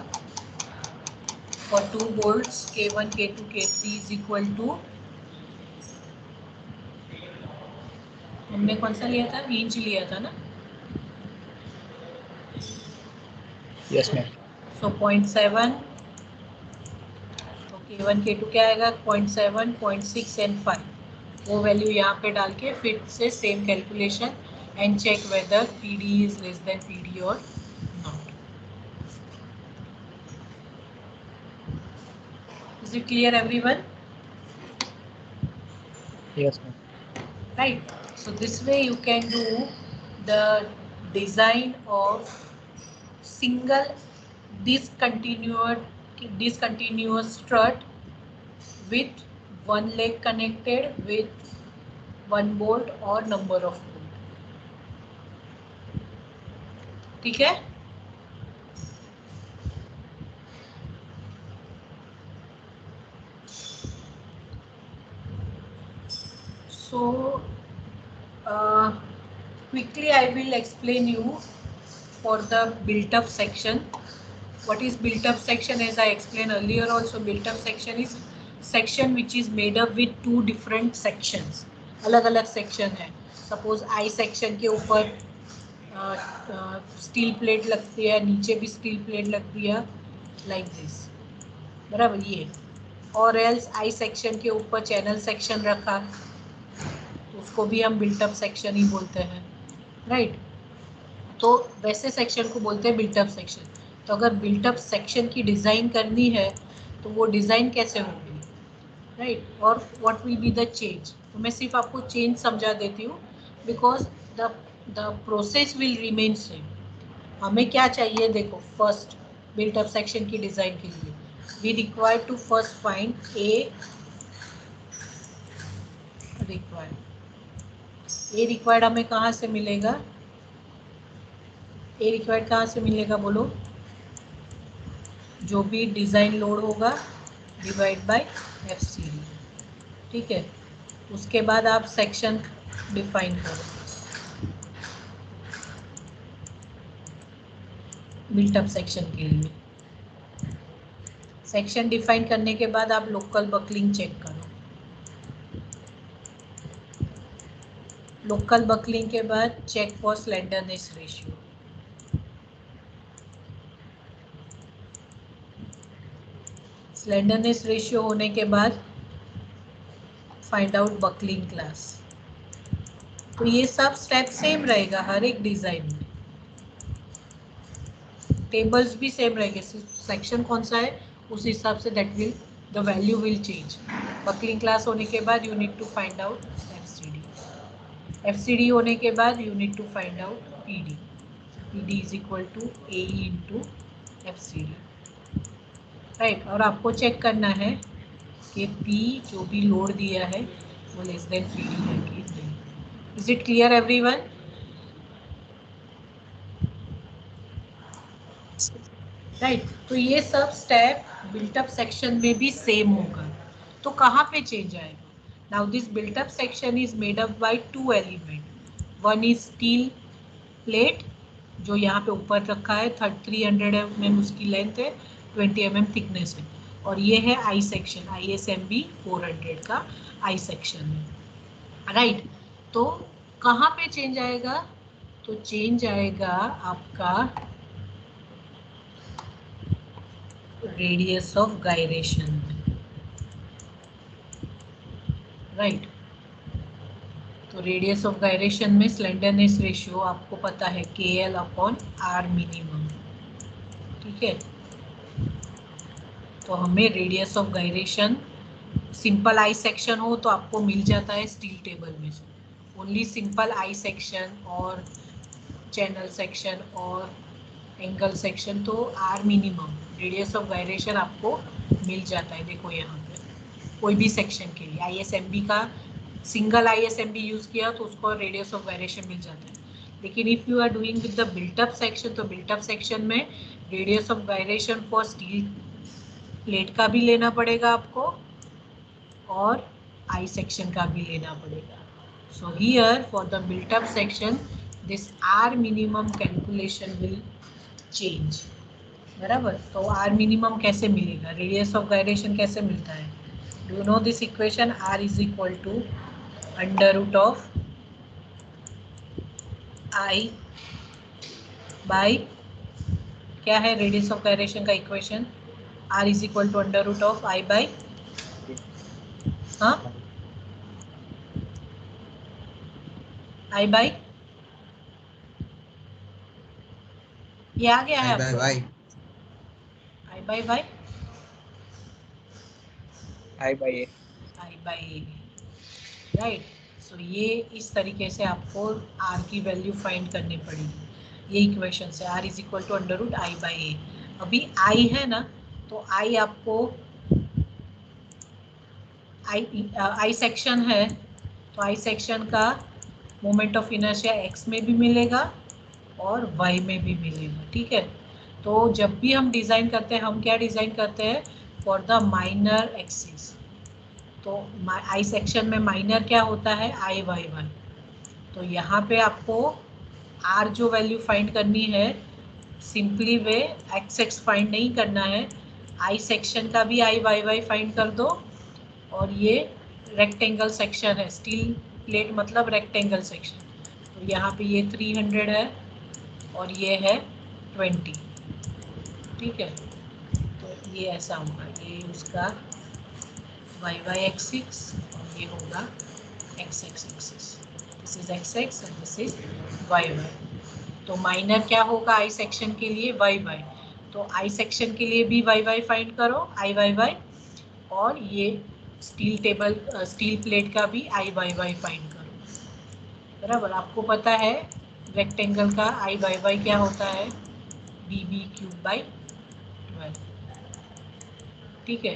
Speaker 1: For 2 bolts K1 K2 K3 is equal to, हमने कौन सा लिया था? रेंज लिया था ना?
Speaker 4: Yes, ma'am.
Speaker 1: सो 0.7, तो K1 K2 क्या आएगा? 0.7, 0.6 एंड 5। वो वैल्यू यहाँ पे डाल के फिर से same calculation and check whether PD is less than PD और not. Is it clear everyone?
Speaker 4: Yes, ma'am.
Speaker 1: Right, so this way you can do the design of single discontinuous strut with one leg connected with one bolt or number of bolt। ठीक है, so quickly I will explain you for the built up section. What is built up section? As I explained earlier also, built up section is section which is made up with 2 different sections। अलग अलग section है। Suppose I section के ऊपर steel plate लगती है, नीचे भी steel plate लगती है लाइक दिस, बराबर ये। और एल्स आई सेक्शन के ऊपर चैनल सेक्शन रखा तो उसको भी हम बिल्ट अप सेक्शन ही बोलते हैं, राइट? तो वैसे सेक्शन को बोलते हैं बिल्ट अप सेक्शन। तो अगर बिल्ट अप सेक्शन की डिज़ाइन करनी है तो वो डिज़ाइन कैसे होगी, राइट? और what will be the change. तो मैं सिर्फ आपको चेंज समझा देती हूँ because the process will remain same. हमें क्या चाहिए? देखो फर्स्ट बिल्ट अप सेक्शन की डिज़ाइन के लिए we require to first find A required हमें कहाँ से मिलेगा? ए रिक्वायर्ड कहाँ से मिलेगा बोलो? जो भी डिज़ाइन लोड होगा डिवाइड बाय FCD। ठीक है, उसके बाद आप सेक्शन डिफाइन करो बिल्टअप सेक्शन के लिए। सेक्शन डिफाइन करने के बाद आप लोकल बकलिंग चेक करो। लोकल बकलिंग के बाद check for slenderness ratio. Slenderness ratio होने के बाद फाइंड आउट बकलिंग क्लास। तो ये सब स्टेप सेम रहेगा हर एक डिजाइन में, टेबल्स भी सेम रहेंगे, सेक्शन कौन सा है उस हिसाब से that will the value will change. Buckling class होने के बाद you need to find out FCD, FCD होने के बाद you need to find out PD, PD is equal to AE into FCD, right. और आपको चेक करना है कि पी जो भी लोड दिया है वो लेस देन पीडी है कि नहीं। Is it clear everyone? Right. तो ये सब स्टेप बिल्टअप सेक्शन में भी सेम होगा। तो कहाँ पे चेंज आएगा? Now this built up section is made up by 2 element, one is steel plate जो यहाँ पे ऊपर रखा है, 300 mm उसकी लेंथ है, 20 mm थिकनेस है, और ये है आई सेक्शन, ISMB 400 का आई सेक्शन है, राइट। तो कहाँ पे चेंज आएगा? तो चेंज आएगा आपका रेडियस ऑफ गायरेशन में, राइट। तो रेडियस ऑफ गायरेशन में स्लेंडरनेस रेशियो आपको पता है KL/R मिनिमम, ठीक है। तो हमें radius of gyration simple I section हो तो आपको मिल जाता है स्टील टेबल में से, ओनली सिंपल आई सेक्शन और चैनल सेक्शन और एंगल सेक्शन तो R minimum radius of gyration आपको मिल जाता है। देखो यहाँ पे कोई भी सेक्शन के लिए ISMB का सिंगल ISMB यूज किया तो उसको रेडियस ऑफ गायरेशन मिल जाता है। लेकिन if you are doing with the built up section तो बिल्टअप सेक्शन में radius of gyration for steel plate का भी लेना पड़ेगा आपको और आई सेक्शन का भी लेना पड़ेगा। So here for the built up section this R minimum calculation will change, बराबर। तो आर मिनिमम कैसे मिलेगा, रेडियस ऑफ गायरेशन कैसे मिलता है? Do know this equation, r is equal to under root of I by, क्या है रेडियस ऑफ गायरेशन का equation? R is equal to under root of I by, हाँ, I by, ये आ गया है आपको?
Speaker 2: By
Speaker 1: I by by
Speaker 4: I by a,
Speaker 1: I by, right. So ये इस तरीके से आपको आर की वैल्यू फाइंड करनी पड़ेगी। ये इक्वेशन से r is equal to under root I by a. अभी आई है ना, तो आई आपको आई सेक्शन है तो आई सेक्शन का मोमेंट ऑफ इनर्शिया एक्स में भी मिलेगा और वाई में भी मिलेगा, ठीक है। तो जब भी हम डिज़ाइन करते हैं हम क्या डिज़ाइन करते हैं? For the minor axis. तो आई सेक्शन में माइनर क्या होता है? I/Y1। तो यहाँ पे आपको आर जो वैल्यू फाइंड करनी है सिंपली वे एक्स फाइंड नहीं करना है, आई सेक्शन का भी I/Y फाइंड कर दो। और ये रेक्टेंगल सेक्शन है, स्टील प्लेट मतलब रेक्टेंगल सेक्शन, तो यहाँ पे ये 300 है और ये है 20, ठीक है। तो ये ऐसा होगा, ये उसका y एक्सिस और ये होगा x axis, this is x and this is y। तो माइनर क्या होगा आई सेक्शन के लिए? y, तो आई सेक्शन के लिए भी y फाइंड करो, I/Y, और ये स्टील टेबल स्टील प्लेट का भी I/Y फाइंड करो, बराबर। आपको पता है रेक्टेंगल का I/Y क्या होता है? BB³/12, ठीक है।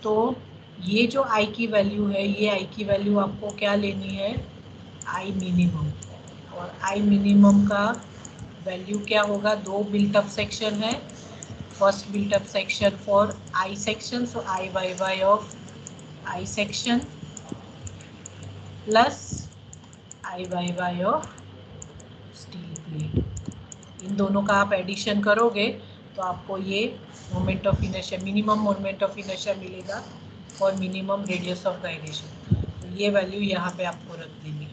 Speaker 1: तो ये जो I की वैल्यू है, ये I की वैल्यू आपको क्या लेनी है? I minimum. और I मिनिमम का वैल्यू क्या होगा? दो बिल्टअप सेक्शन है, first built up section for I section, so I/Y of I section plus I/Y of steel plate. इन दोनों का आप एडिशन करोगे तो आपको ये moment of inertia, minimum moment of inertia मिलेगा और मिनिमम रेडियस ऑफ गायरेशन। तो ये वैल्यू यहाँ पे आपको रख देनी है।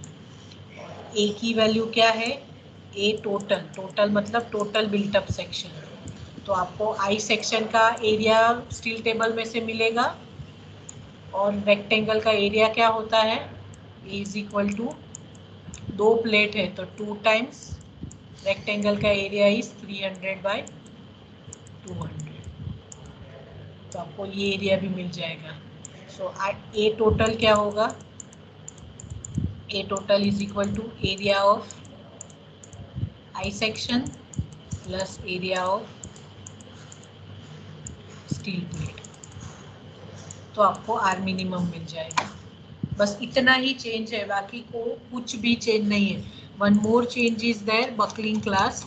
Speaker 1: और ए की वैल्यू क्या है? ए टोटल, टोटल मतलब टोटल बिल्टअप सेक्शन, तो आपको आई सेक्शन का एरिया स्टील टेबल में से मिलेगा और रेक्टेंगल का एरिया क्या होता है, ए इज इक्वल टू, 2 प्लेट है तो 2 टाइम्स रेक्टेंगल का एरिया इज 300/200, तो आपको ये एरिया भी मिल जाएगा। सो ए टोटल क्या होगा, a total is equal to area of I section plus area of steel plate, तो आपको आर मिनिमम मिल जाएगा। बस इतना ही चेंज है, बाकी को कुछ भी चेंज नहीं है। One more change is there, buckling class.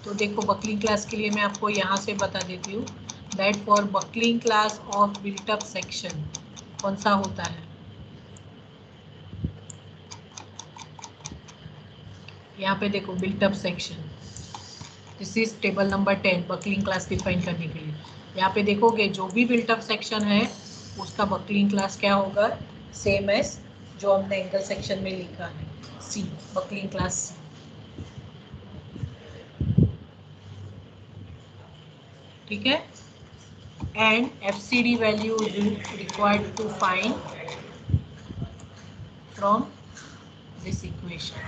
Speaker 1: तो देखो बकलिंग क्लास के लिए मैं आपको यहाँ से बता देती हूँ that for buckling class of built up section कौन सा होता है, यहाँ पे देखो built up section, this is table number 10 buckling class define करने के लिए। यहाँ पे देखोगे जो भी बिल्ट अप सेक्शन है उसका बकलिंग क्लास क्या होगा, सेम एज जो हमने एंगल सेक्शन में लिखा है, सी, बकलिंग क्लास सी। ठीक है, and FCD value required to find from this equation,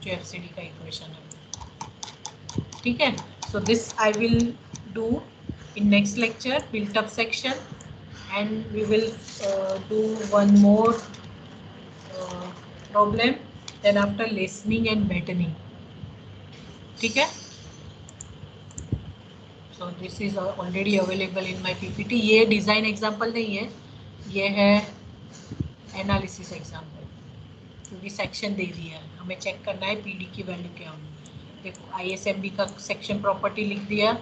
Speaker 1: जो FCD का इक्वेशन है। ठीक है, so this I will do in next lecture, built up section, and we will do one more problem, then after listening and battening. ठीक है, so this is already available in my PPT. ये design example नहीं है, ये है analysis example, क्योंकि section दे दिया है, हमें चेक करना है PD की वैल्यू क्या होगी। देखो ISMB का सेक्शन प्रॉपर्टी लिख दिया,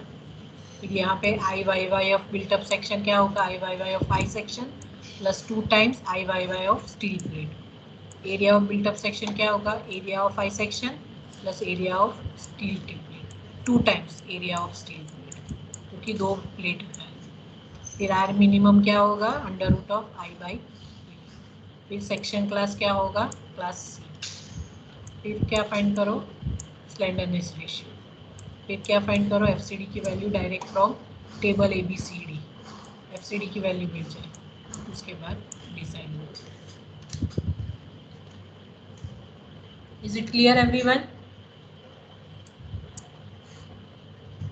Speaker 1: फिर यहाँ पे IYY ऑफ बिल्टअप सेक्शन क्या होगा, IYY of I section plus 2 times IYY of steel plate. Area of built up section क्या होगा, area of I section plus area of steel plate, 2 times area of steel plate, क्योंकि 2 plate है। फिर are minimum क्या होगा, under root of I/, फिर section class क्या होगा, क्लास सी। फिर क्या फाइंड करो, स्लेंडरनेस रेशियो। फिर क्या फाइंड करो, FCD की value direct from table ABCD, FCD की वैल्यू मिल जाए, उसके बाद डिसाइड हो। Is it clear everyone?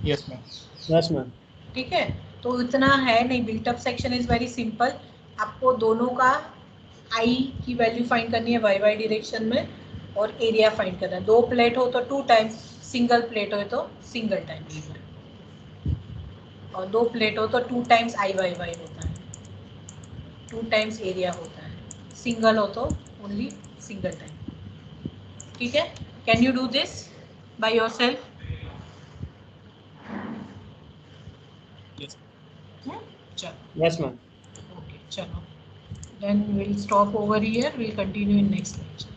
Speaker 4: Yes, ma'am.
Speaker 6: Yes, ma'am.
Speaker 1: ठीक है, तो इतना है नहीं, built up section is very simple. आपको दोनों का आई की वैल्यू फाइंड करनी है YY डायरेक्शन में, और एरिया फाइंड करना है। 2 प्लेट हो तो 2 टाइम्स, सिंगल प्लेट हो तो सिंगल टाइम लीजिए, और 2 प्लेट हो तो 2 टाइम्स IYY होता है, 2 टाइम्स एरिया होता है, सिंगल हो तो ओनली सिंगल टाइम। ठीक है, can you do this by yourself?
Speaker 4: Yes.
Speaker 1: चलो,
Speaker 6: Yes, ma'am.
Speaker 1: ओके, चलो, then we'll stop over here, we'll continue in next lecture.